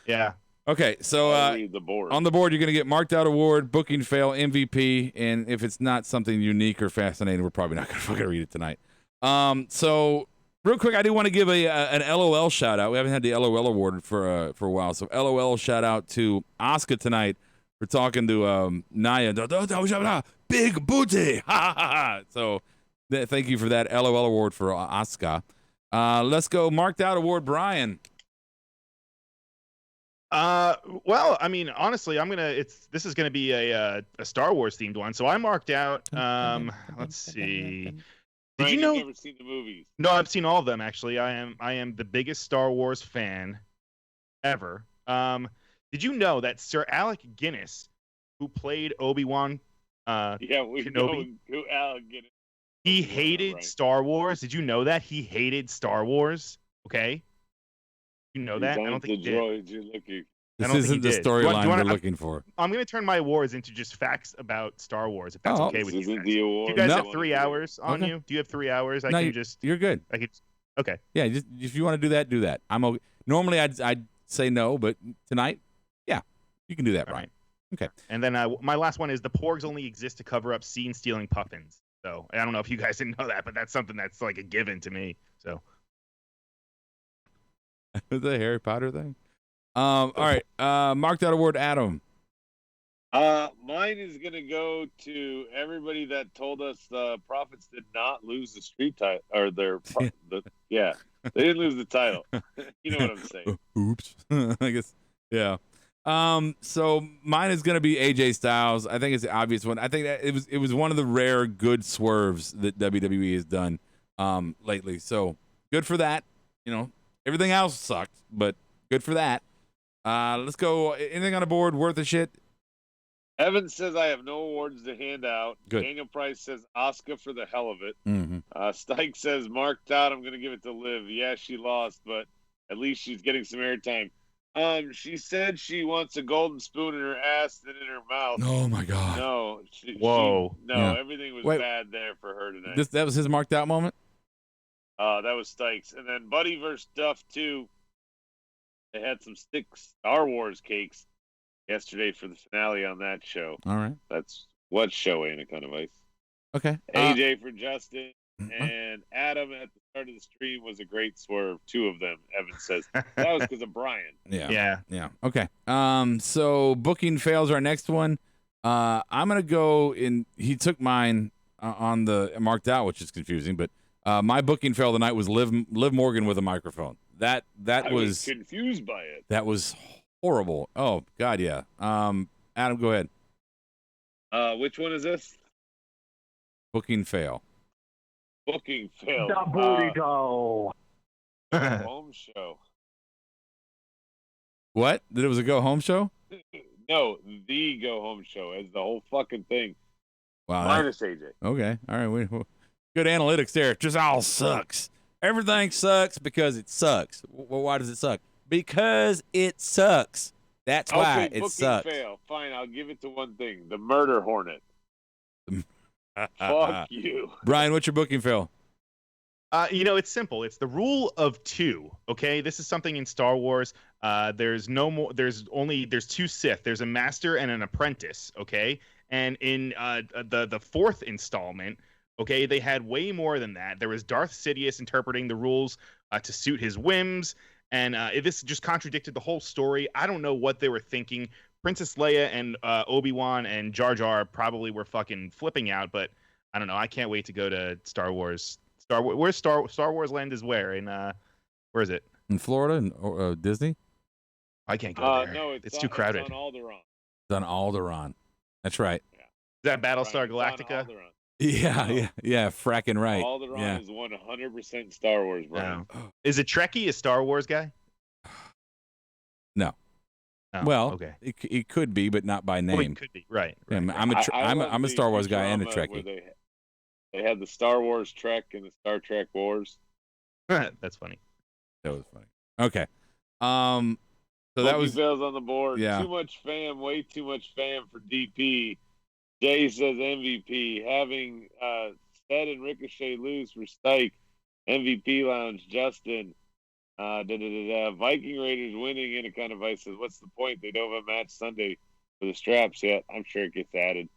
Yeah. Okay, so read the board. On the board you're going to get Marked Out Award, Booking Fail, MVP, and if it's not something unique or fascinating, we're probably not going to fucking read it tonight. So real quick, I do want to give an LOL shout out. We haven't had the LOL award for a while, so LOL shout out to Asuka tonight for talking to Naya. Big booty, ha ha ha. So thank you for that LOL award for Asuka. Let's go Marked Out Award, Brian. Well, I mean, honestly, this is gonna be a Star Wars themed one. So I marked out. Let's see. Did you know? You've never seen the movies? No, I've seen all of them actually. I am the biggest Star Wars fan ever. Did you know that Sir Alec Guinness, who played Obi-Wan, we Kenobi, know who Alec Guinness. He hated Star Wars. Did you know that he hated Star Wars? Okay. You know that? I don't think he did. This isn't the storyline we're looking for. I'm going to turn my awards into just facts about Star Wars, if that's okay with you guys. Do you guys have 3 hours on you? Do you have 3 hours? You're good. Okay. Yeah, just if you want to do that, do that. I'm okay. Normally I'd say no, but tonight, yeah, you can do that, Brian. Okay. And then my last one is the Porgs only exist to cover up scene-stealing puffins. So I don't know if you guys didn't know that, but that's something that's like a given to me. So the Harry Potter thing. All right. Marked Out Award, Adam. Mine is gonna go to everybody that told us the Profits did not lose the street title, or they didn't lose the title. You know what I'm saying? Oops. I guess. Yeah. So mine is gonna be AJ Styles. I think it's the obvious one. I think that it was one of the rare good swerves that WWE has done lately. So good for that. Everything else sucked, but good for that. Let's go. Anything on the board worth a shit? Evan says I have no awards to hand out. Good. Daniel Price says Oscar for the hell of it. Mm-hmm. Stike says marked out. I'm going to give it to Liv. Yeah, she lost, but at least she's getting some airtime. She said she wants a golden spoon in her ass and in her mouth. Oh my God. No. Whoa. Everything was Wait. bad there for her tonight. That was his marked out moment? That was Stike's. And then Buddy versus Duff, too. They had some Star Wars cakes yesterday for the finale on that show. All right. That's what show ain't a kind of ice. Okay. AJ for Justin and Adam at the start of the stream was a great swerve. 2 of them, Evan says. That was because of Brian. Yeah. Okay. So booking fails our next one. I'm gonna go in. He took mine on the marked out, which is confusing. But my booking fail tonight was Liv Morgan with a microphone. I was confused by it. That was horrible. Oh God, yeah. Adam, go ahead. Which one is this? Booking fail. Booking fail. The burrito. Home show. What? That it was a go home show? No, the go home show as the whole fucking thing. Wow. Minus AJ. Okay. All right. Good analytics there. It just all sucks. Everything sucks because it sucks. Well, why does it suck? Because it sucks. That's why it sucks. Fail. Fine, I'll give it to one thing. The murder hornet. Fuck you. Brian, what's your booking fail? It's simple. It's the rule of 2. Okay, this is something in Star Wars. There's 2 Sith. There's a master and an apprentice. Okay, and in the 4th installment, okay, they had way more than that. There was Darth Sidious interpreting the rules to suit his whims, and this just contradicted the whole story. I don't know what they were thinking. Princess Leia and Obi-Wan and Jar Jar probably were fucking flipping out, but I don't know. I can't wait to go to Star Wars. Where's Star Wars Land is where? Where is it? In Florida or Disney? I can't go there. No, it's too crowded. It's on Alderaan. It's on Alderaan. That's right. Yeah. Is that Battlestar Brian, Galactica? Yeah, fracking right. Alderaan is 100% Star Wars, Brian. No. Is it Trekkie a Star Wars guy? No. Oh, Well, okay. It could be, but not by name. Well, it could be. Right. Yeah, I'm a Star Wars guy and a Trekkie. They had the Star Wars Trek and the Star Trek Wars. That's funny. That was funny. Okay. So that was fails on the board. Yeah. Too much fam, way too much fam for DP. Jay says MVP. Having Stead and Ricochet lose for Stike. MVP Lounge, Justin. Viking Raiders winning in a kind of ice says, what's the point? They don't have a match Sunday for the straps yet. I'm sure it gets added.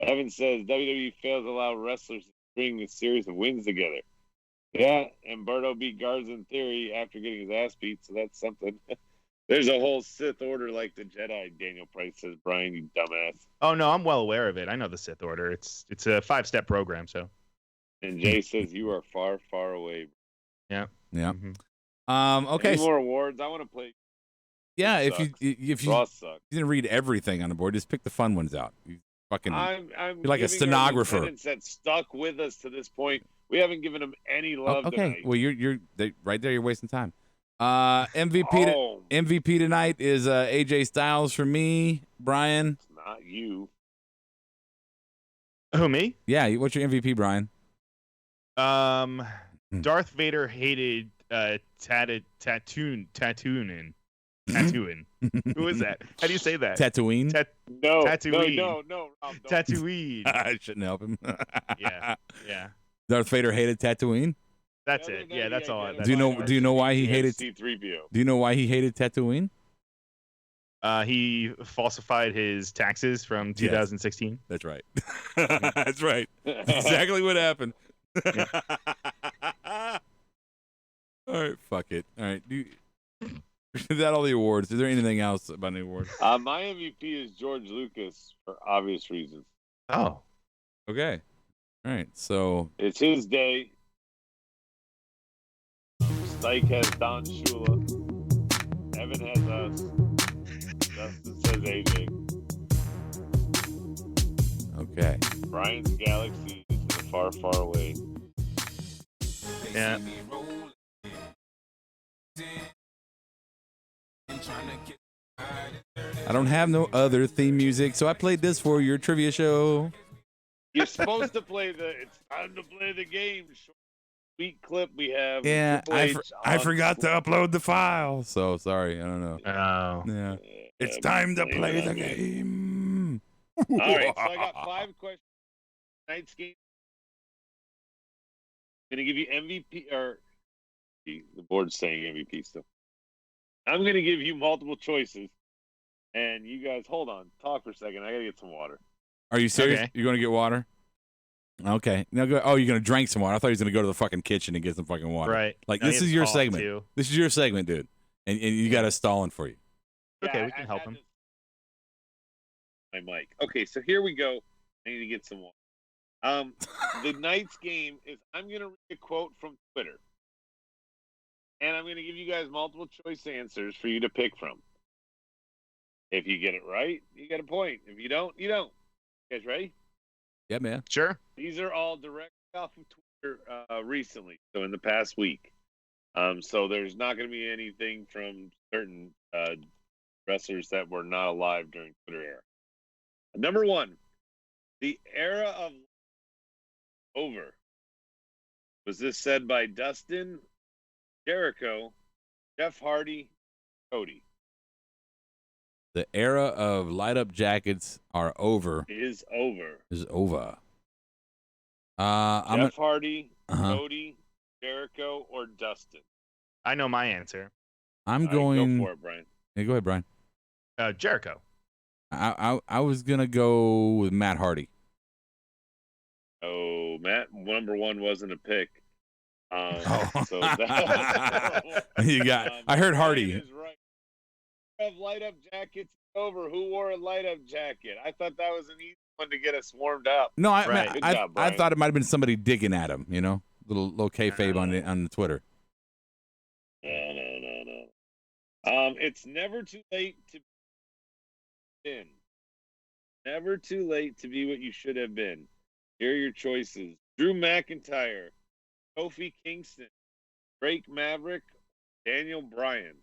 Evan says WWE fails to allow wrestlers to string a series of wins together. Yeah, and Berto beat Garza in theory after getting his ass beat, so that's something. There's a whole Sith order like the Jedi, Daniel Price says, Brian, you dumbass. Oh, no, I'm well aware of it. I know the Sith order. It's a 5-step program, so. And Jay says, you are far, far away. Yeah. Mm-hmm. Okay. Any more awards? I want to play. Yeah, if you Ross sucks. didn't read everything on the board, just pick the fun ones out. You fucking I'm you're like a stenographer. That stuck with us to this point. We haven't given them any love okay. tonight. Well, you're right there. You're wasting time. MVP tonight is AJ Styles for me. Brian. It's not you. Who, me? Yeah. What's your MVP, Brian? Darth Vader hated Tatooine. Who is that? How do you say that? Tatooine. No. Rob, Tatooine. I shouldn't help him. Yeah. Darth Vader hated Tatooine. That's it. Yeah, that's all. Do you know why he hated C-3PO? Do you know why he hated Tatooine? He falsified his taxes from 2016. That's right. That's right. That's exactly what happened. All right, fuck it. All right, is that all the awards? Is there anything else about the awards? My MVP is George Lucas for obvious reasons. Oh, okay. All right, so it's his day. Stike has Don Shula. Evan has us. Justin says AJ. okay. Brian's Galaxy is far, far away. yeah. I don't have no other theme music, so I played this for your trivia show. You're supposed to play it's time to play the game. Sweet clip we have. Yeah, Triple H I on forgot to upload the file. So sorry, I don't know. Oh. Yeah. It's time to blame play it the on me. game. All right, so I got 5 questions. Tonight's game. I'm going to give you MVP, or the board's saying MVP still. I'm going to give you multiple choices, and you guys, hold on, talk for a second. I got to get some water. Are you serious? Okay. You're going to get water? Okay. Now go. Oh, you're going to drink some water. I thought he was going to go to the fucking kitchen and get some fucking water. Right. Like, No, this he is has your call segment. too. This is your segment, dude. And you got us stalling for you. Okay, Yeah, we can I help had him. this- My mic. Okay, so here we go. I need to get some water. The night's game is I'm going to read a quote from Twitter. And I'm going to give you guys multiple choice answers for you to pick from. If you get it right, you get a point. If you don't, you don't. You guys ready? Yeah, man. Sure. These are all directly off of Twitter recently, so in the past week. So there's not going to be anything from certain wrestlers that were not alive during Twitter era. Number 1, the era of over. Was this said by Dustin, Jericho, Jeff Hardy, Cody? The era of light up jackets are over. Is over. Is over. I'm Jeff Hardy, Uh-huh. Cody, Jericho, or Dustin? I know my answer. I'm All right, going. go for it, Brian. Yeah, go ahead, Brian. Jericho. I was gonna go with Matt Hardy. Oh, Matt, number 1 wasn't a pick. Oh. So that, You got. I heard Brian Hardy. is right. Of light up jackets over. Who wore a light up jacket? I thought that was an easy one to get us warmed up. No, Right. Good I job, I Brian. thought it might have been somebody digging at him. You know, little kayfabe on the Twitter. No. It's never too late to be. Never too late to be what you should have been. Here are your choices: Drew McIntyre, Kofi Kingston, Drake Maverick, Daniel Bryan.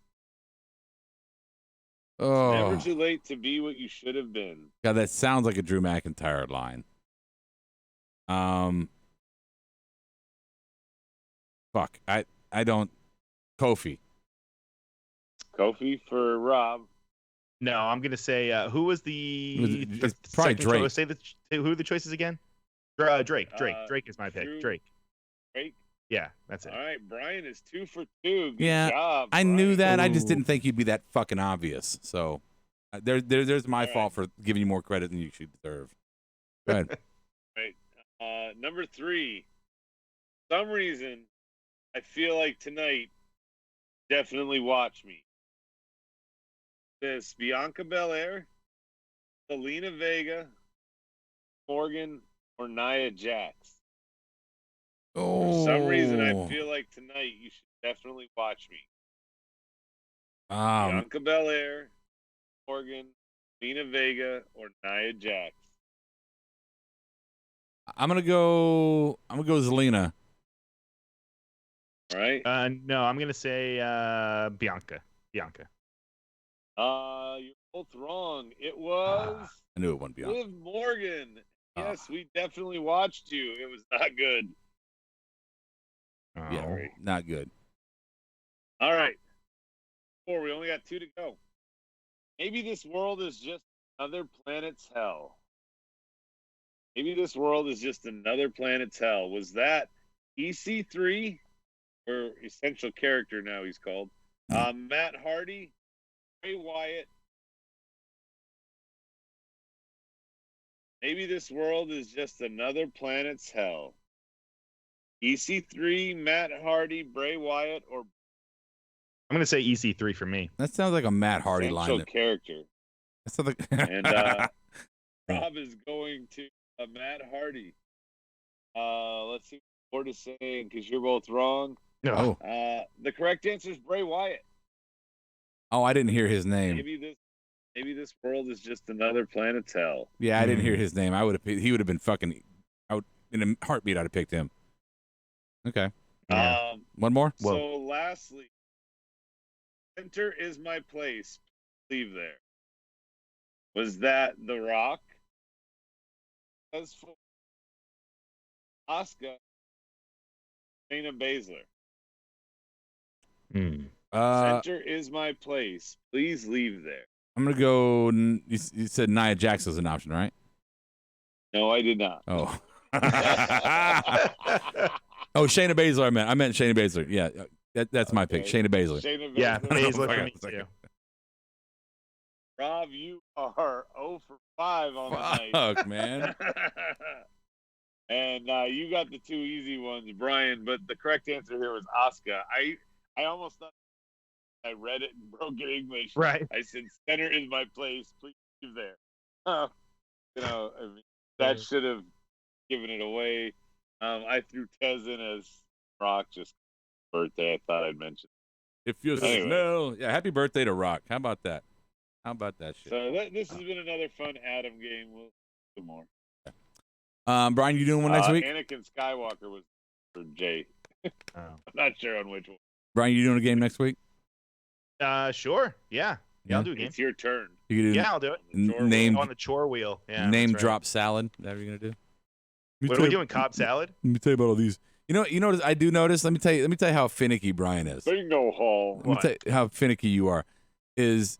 Oh, Never too late to be what you should have been. God, that sounds like a Drew McIntyre line. Fuck. I don't. Kofi. Kofi for Rob. No, I'm gonna say who was the It's probably second Drake. choice? Who are the choices again? Drake. Drake is my pick. Drew- Drake. Drake. Yeah, that's it. All right, Brian is 2 for 2. Good Yeah, job. I knew Brian. that. I just Ooh. didn't think he'd be that fucking obvious. So there's my All right. fault for giving you more credit than you should deserve. Go ahead. Number 3. For some reason, I feel like tonight, definitely watch me. This Bianca Belair, Selena Vega, Morgan, or Nia Jax. For some reason, I feel like tonight you should definitely watch me. Bianca Belair, Morgan, Selena Vega, or Nia Jax. I'm gonna go Zelina. All right. No, I'm gonna say Bianca. You're both wrong. It was I knew it wouldn't be on. Liv Morgan. Ah. Yes, we definitely watched you. It was not good. Yeah, Sorry. not good. All right. 4. We only got 2 to go. Maybe this world is just another planet's hell. Maybe this world is just another planet's hell. Was that EC3, or Essential Character now he's called? Matt Hardy, Bray Wyatt. Maybe this world is just another planet's hell. EC3, Matt Hardy, Bray Wyatt, or I'm gonna say EC3 for me. That sounds like a Matt Hardy Essential line. Character. That sounds like. And Rob is going to Matt Hardy. Let's see what the board is saying, because you're both wrong. No. Oh, The correct answer is Bray Wyatt. I didn't hear his name. Maybe this world is just another planet's hell. Yeah, I didn't hear his name. He would have been fucking out in a heartbeat. I'd have picked him. Okay. Yeah. One more. So lastly, center is my place. Leave there. Was that The Rock? As for Asuka, Shayna Baszler. Center is my place. Please leave there. I'm gonna go. You said Nia Jax was an option, right? No, I did not. Oh. Oh, Shayna Baszler. I meant Shayna Baszler. Yeah, that's my pick. Shayna Baszler. Shayna Baszler. Yeah, Baszler for me Fuck. too. Rob, you are 0 for 5 on the night. Fuck, man. And you got the 2 easy ones, Brian. But the correct answer here was Asuka. I almost thought I read it in broken English. Right. I said, "Center is my place. Please leave there." You know, I mean, that should have given it away. I threw Tez in as Rock just birthday. I thought I'd mention. If you Anyway. no, yeah, happy birthday to Rock. How about that? How about that shit? So this has been another fun Adam game. We'll do more. Brian, you doing one next week? Anakin Skywalker was for Jay. Oh. I'm not sure on which one. Brian, you doing a game next week? Sure. Yeah. I'll do a game. It's your turn. You can do Yeah, I'll do it. name On the chore wheel. Yeah. name that's right. drop salad. Is that what you're gonna do? What are we doing? Cobb salad? Let me tell you about all these. You know. I do notice. Let me tell you how finicky Brian is. Bingo hall. Let me tell you how finicky you are. Is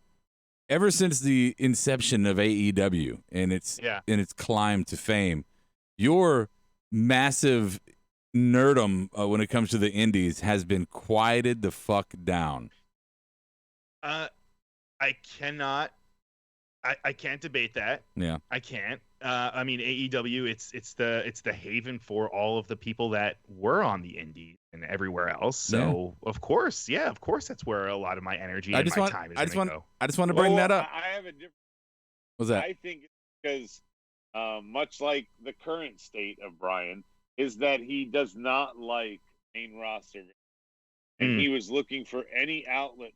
ever since the inception of AEW and its climb to fame, your massive nerdum when it comes to the indies has been quieted the fuck down. I cannot. I can't debate that. Yeah. I can't. I mean, AEW, it's the haven for all of the people that were on the indies and everywhere else. So of course, that's where a lot of my energy and my time is going to go. I just want to bring that up. I have a different. What's that? I think it's because, much like the current state of Brian, is that he does not like main roster, and he was looking for any outlet.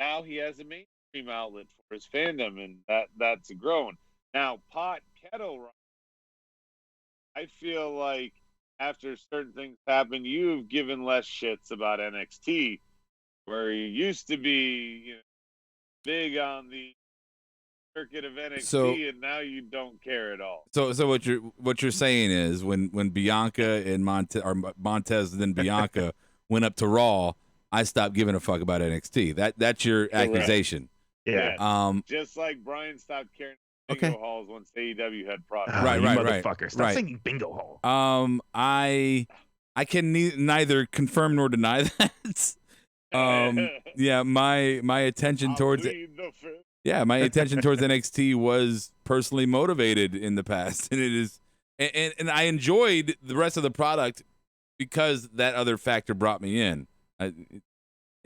Now he has a mainstream outlet for his fandom, and that's grown. Now, pot kettle, I feel like after certain things happen, you've given less shits about NXT, where you used to be big on the circuit of NXT, and now you don't care at all. So what you're saying is when Bianca and Montez and then Bianca went up to Raw, I stopped giving a fuck about NXT. That's your accusation. Yeah. Just like Brian stopped caring about bingo halls once AEW had products. Right, motherfucker. Stop right. singing bingo hall. I can neither confirm nor deny that. Yeah, my attention towards my attention towards NXT was personally motivated in the past, and it is, and I enjoyed the rest of the product because that other factor brought me in.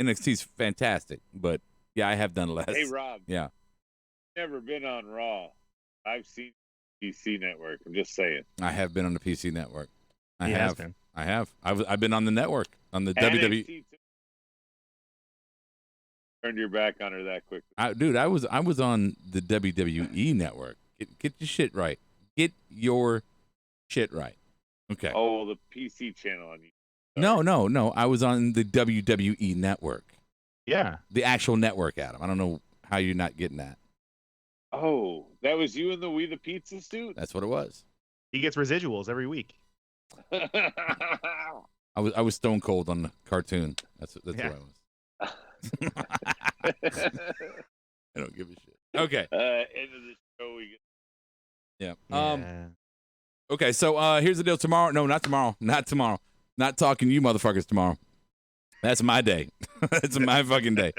NXT's fantastic, but yeah, I have done less. Hey, Rob. Yeah. Never been on Raw. I've seen PC Network. I'm just saying. I have been on the PC Network. I He have. has been. I have. I've been on the network on the WWE. NXT turned your back on her that quickly. Dude, I was on the WWE Network. Get your shit right. Get your shit right. Okay. Oh, the PC channel on you. No. I was on the WWE Network. Yeah. The actual network, Adam. I don't know how you're not getting that. Oh, that was you in the We the Pizza suit? That's what it was. He gets residuals every week. I was stone cold on the cartoon. That's what I was. I don't give a shit. Okay. End of the show. Yeah. Okay, so here's the deal. Tomorrow, no, not tomorrow. Not tomorrow. Not talking to you motherfuckers tomorrow. That's my day. That's my fucking day.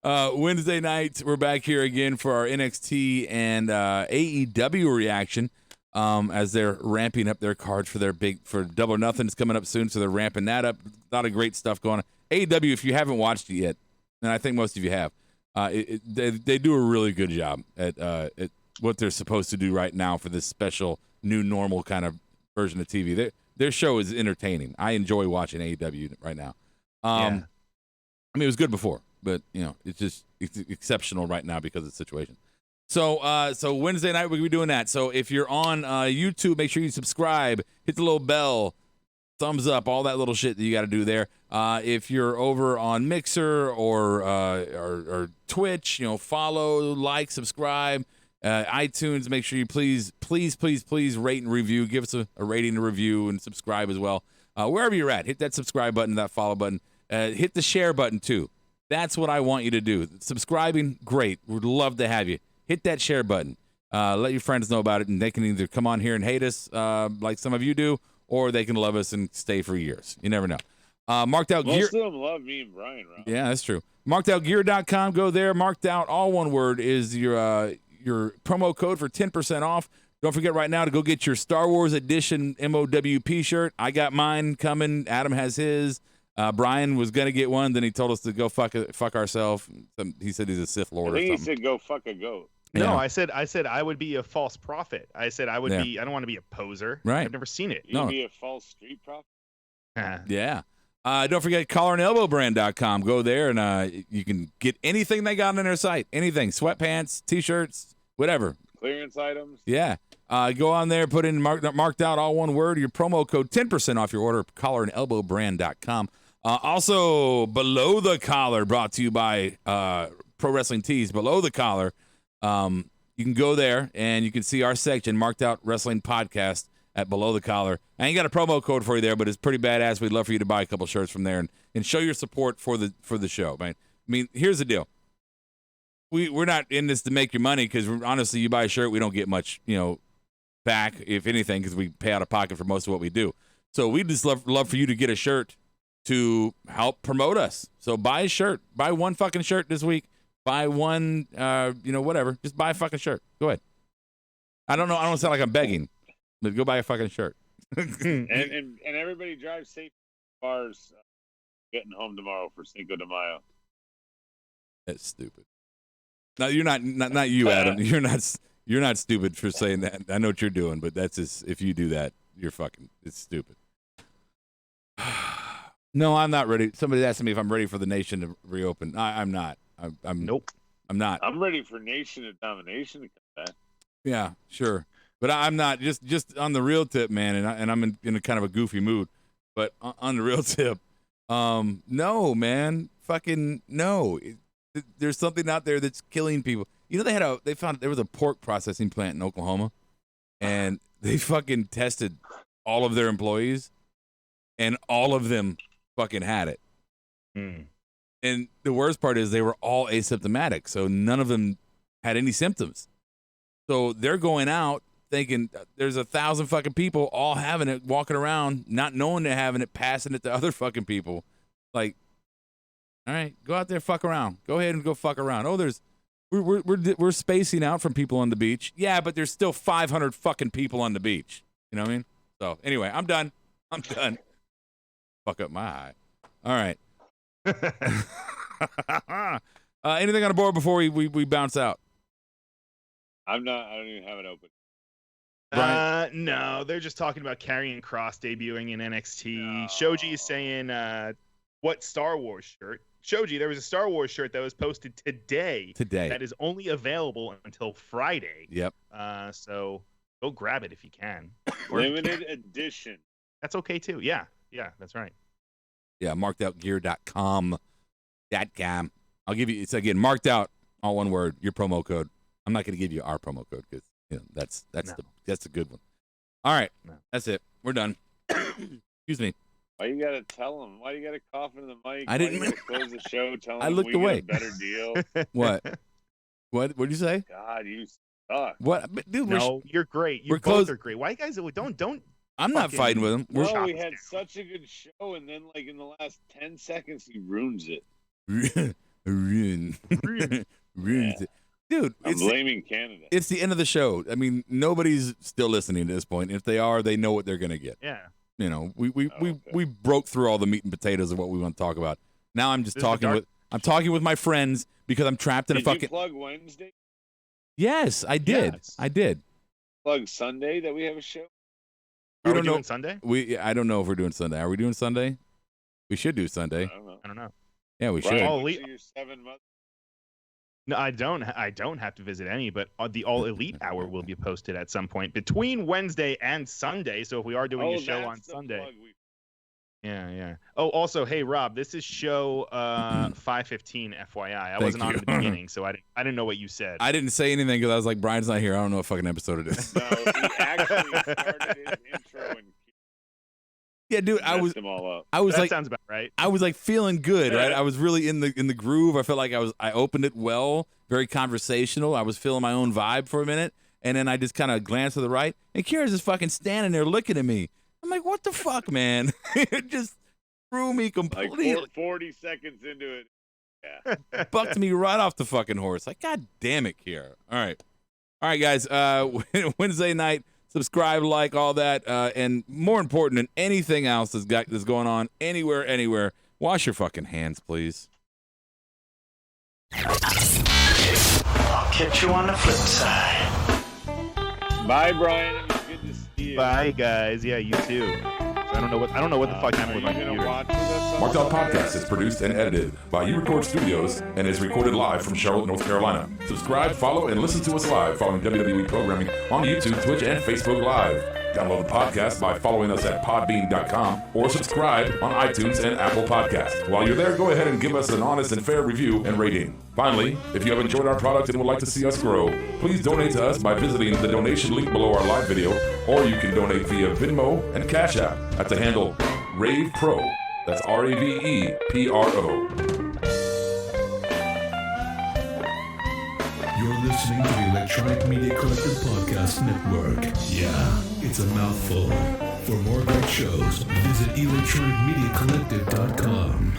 Wednesday night, we're back here again for our NXT and AEW reaction as they're ramping up their cards for Double or Nothing. It's coming up soon, so they're ramping that up. A lot of great stuff going on. AEW, if you haven't watched it yet, and I think most of you have, they do a really good job at what they're supposed to do right now for this special new normal kind of version of TV. Their show is entertaining. I enjoy watching AEW right now. I mean, it was good before, but it's exceptional right now because of the situation. So Wednesday night we'll be doing that. So if you're on YouTube, make sure you subscribe, hit the little bell, thumbs up, all that little shit that you got to do there. If you're over on Mixer or Twitch, follow, like, subscribe. iTunes, make sure you please rate and review. Give us a rating and review and subscribe as well. Wherever you're at, hit that subscribe button, that follow button. Hit the share button too. That's what I want you to do. Subscribing, great. We'd love to have you. Hit that share button. Let your friends know about it, and they can either come on here and hate us like some of you do, or they can love us and stay for years. You never know. Marked Out Gear. Most of them love me and Brian, Rob. Yeah, that's true. MarkedOutGear.com. Go there. Marked Out, all one word, is your promo code for 10% off. Don't forget right now to go get your Star Wars Edition MOWP shirt. I got mine coming. Adam has his. Brian was going to get one. Then he told us to go fuck ourselves. He said he's a Sith Lord or I think something. he said go fuck a goat. No, Yeah. I said I would be a false prophet. I said I would be. I don't want to be a poser. Right. I've never seen it. You'd be a false street prophet. Yeah. Don't forget collarandelbowbrand.com. Go there and you can get anything they got on their site. Anything. Sweatpants, T-shirts, whatever. Clearance items. Yeah. Go on there, put in marked out, all one word, your promo code, 10% off your order, collarandelbowbrand.com. Also, Below the Collar, brought to you by Pro Wrestling Tees. Below the Collar, you can go there and you can see our section, Marked Out Wrestling Podcast, at Below the Collar. I ain't got a promo code for you there, but it's pretty badass. We'd love for you to buy a couple shirts from there and show your support for the show, man. I mean, here's the deal. We're not in this to make your money, because honestly, you buy a shirt, we don't get much, back, if anything, because we pay out of pocket for most of what we do. So we just love for you to get a shirt to help promote us. So buy a shirt. Buy one fucking shirt this week. Buy one, whatever. Just buy a fucking shirt. Go ahead. I don't know. I don't sound like I'm begging, but go buy a fucking shirt. and everybody drive safe as far as getting home tomorrow for Cinco de Mayo. That's stupid. No, you're not you, Adam. You're not stupid for saying that. I know what you're doing, but that's just, if you do that, it's stupid. No, I'm not ready. Somebody asked me if I'm ready for the nation to reopen. I'm not. Nope. I'm not. I'm ready for Nation of Domination to come back. Yeah, sure. But I'm not. Just on the real tip, man, and I'm in a kind of a goofy mood. But on the real tip, no, man. Fucking no. There's something out there that's killing people. They found there was a pork processing plant in Oklahoma, and they fucking tested all of their employees, and all of them fucking had it. And the worst part is they were all asymptomatic, so none of them had any symptoms. So they're going out thinking there's 1,000 fucking people all having it, walking around, not knowing they're having it, passing it to other fucking people. Like, all right, go out there, fuck around. Go ahead and go fuck around. Oh, we're spacing out from people on the beach. Yeah, but there's still 500 fucking people on the beach. You know what I mean? So anyway, I'm done. Fuck up my eye. All right. Anything on the board before we bounce out? I don't even have it open. No, they're just talking about Karrion Kross debuting in NXT. No. Shoji is saying, what Star Wars shirt? Shoji, there was a Star Wars shirt that was posted today. That is only available until Friday. Yep. So go grab it if you can. Limited edition. That's okay too. Yeah, that's right. Yeah, markedoutgear.com. I'll give you, it's again, marked out, all one word, your promo code. I'm not going to give you our promo code because that's a good one. All right, that's it. We're done. Excuse me. Why you gotta tell them? Why you gotta cough into the mic? I didn't. Why you gotta close the show. Tell them I looked away. Get a better deal. What? What did you say? God, you suck. What? But, dude, no, you're great. You both are great. Why you guys don't? I'm not fighting with him. No, we had such a good show, and then like in the last 10 seconds, he ruins it. Ruins it. Dude, I'm blaming Canada. It's the end of the show. I mean, nobody's still listening to this point. If they are, they know what they're gonna get. Yeah. We broke through all the meat and potatoes of what we want to talk about. Now I'm just I'm talking with my friends because I'm trapped in a fucking. Did you plug Wednesday? Yes, I did. Yes. I did. Plug Sunday that we have a show. Are we doing Sunday? I don't know if we're doing Sunday. Are we doing Sunday? We should do Sunday. I don't know. Yeah, we should. Your 7 months. No, I don't have to visit any, but the All Elite Hour will be posted at some point between Wednesday and Sunday. So if we are doing a show on Sunday, Yeah. Oh, also, hey Rob, this is show 515. FYI, I wasn't on at the beginning, so I didn't know what you said. I didn't say anything because I was like, Brian's not here. I don't know what fucking episode it is. No, he actually started his intro and Yeah, dude, I was them all up. I was that like, sounds about right. I was like feeling good, right? I was really in the groove. I felt like I opened it well, very conversational. I was feeling my own vibe for a minute, and then I just kind of glanced to the right, and Kira's just fucking standing there looking at me. I'm like, what the fuck, man? It just threw me completely. Like 40 seconds into it. Yeah. Bucked me right off the fucking horse. Like, God damn it, Kira. All right, guys. Wednesday night. Subscribe, like, all that, and more important than anything else that's going on anywhere. Wash your fucking hands, please. I'll catch you on the flip side. Bye, Brian. It was good to see you. Bye, guys. Yeah, you too. So I don't know what the fuck happened with my Are you computer. gonna watch with us? Markedout Podcast is produced and edited by You Record Studios and is recorded live from Charlotte, North Carolina. Subscribe, follow, and listen to us live following WWE programming on YouTube, Twitch, and Facebook Live. Download the podcast by following us at podbean.com or subscribe on iTunes and Apple Podcasts. While you're there, go ahead and give us an honest and fair review and rating. Finally, if you have enjoyed our product and would like to see us grow, please donate to us by visiting the donation link below our live video, or you can donate via Venmo and Cash App at the handle Ravepro. That's RAVEPRO. You're listening to the Electronic Media Collective Podcast Network. Yeah, it's a mouthful. For more great shows, visit electronicmediacollective.com.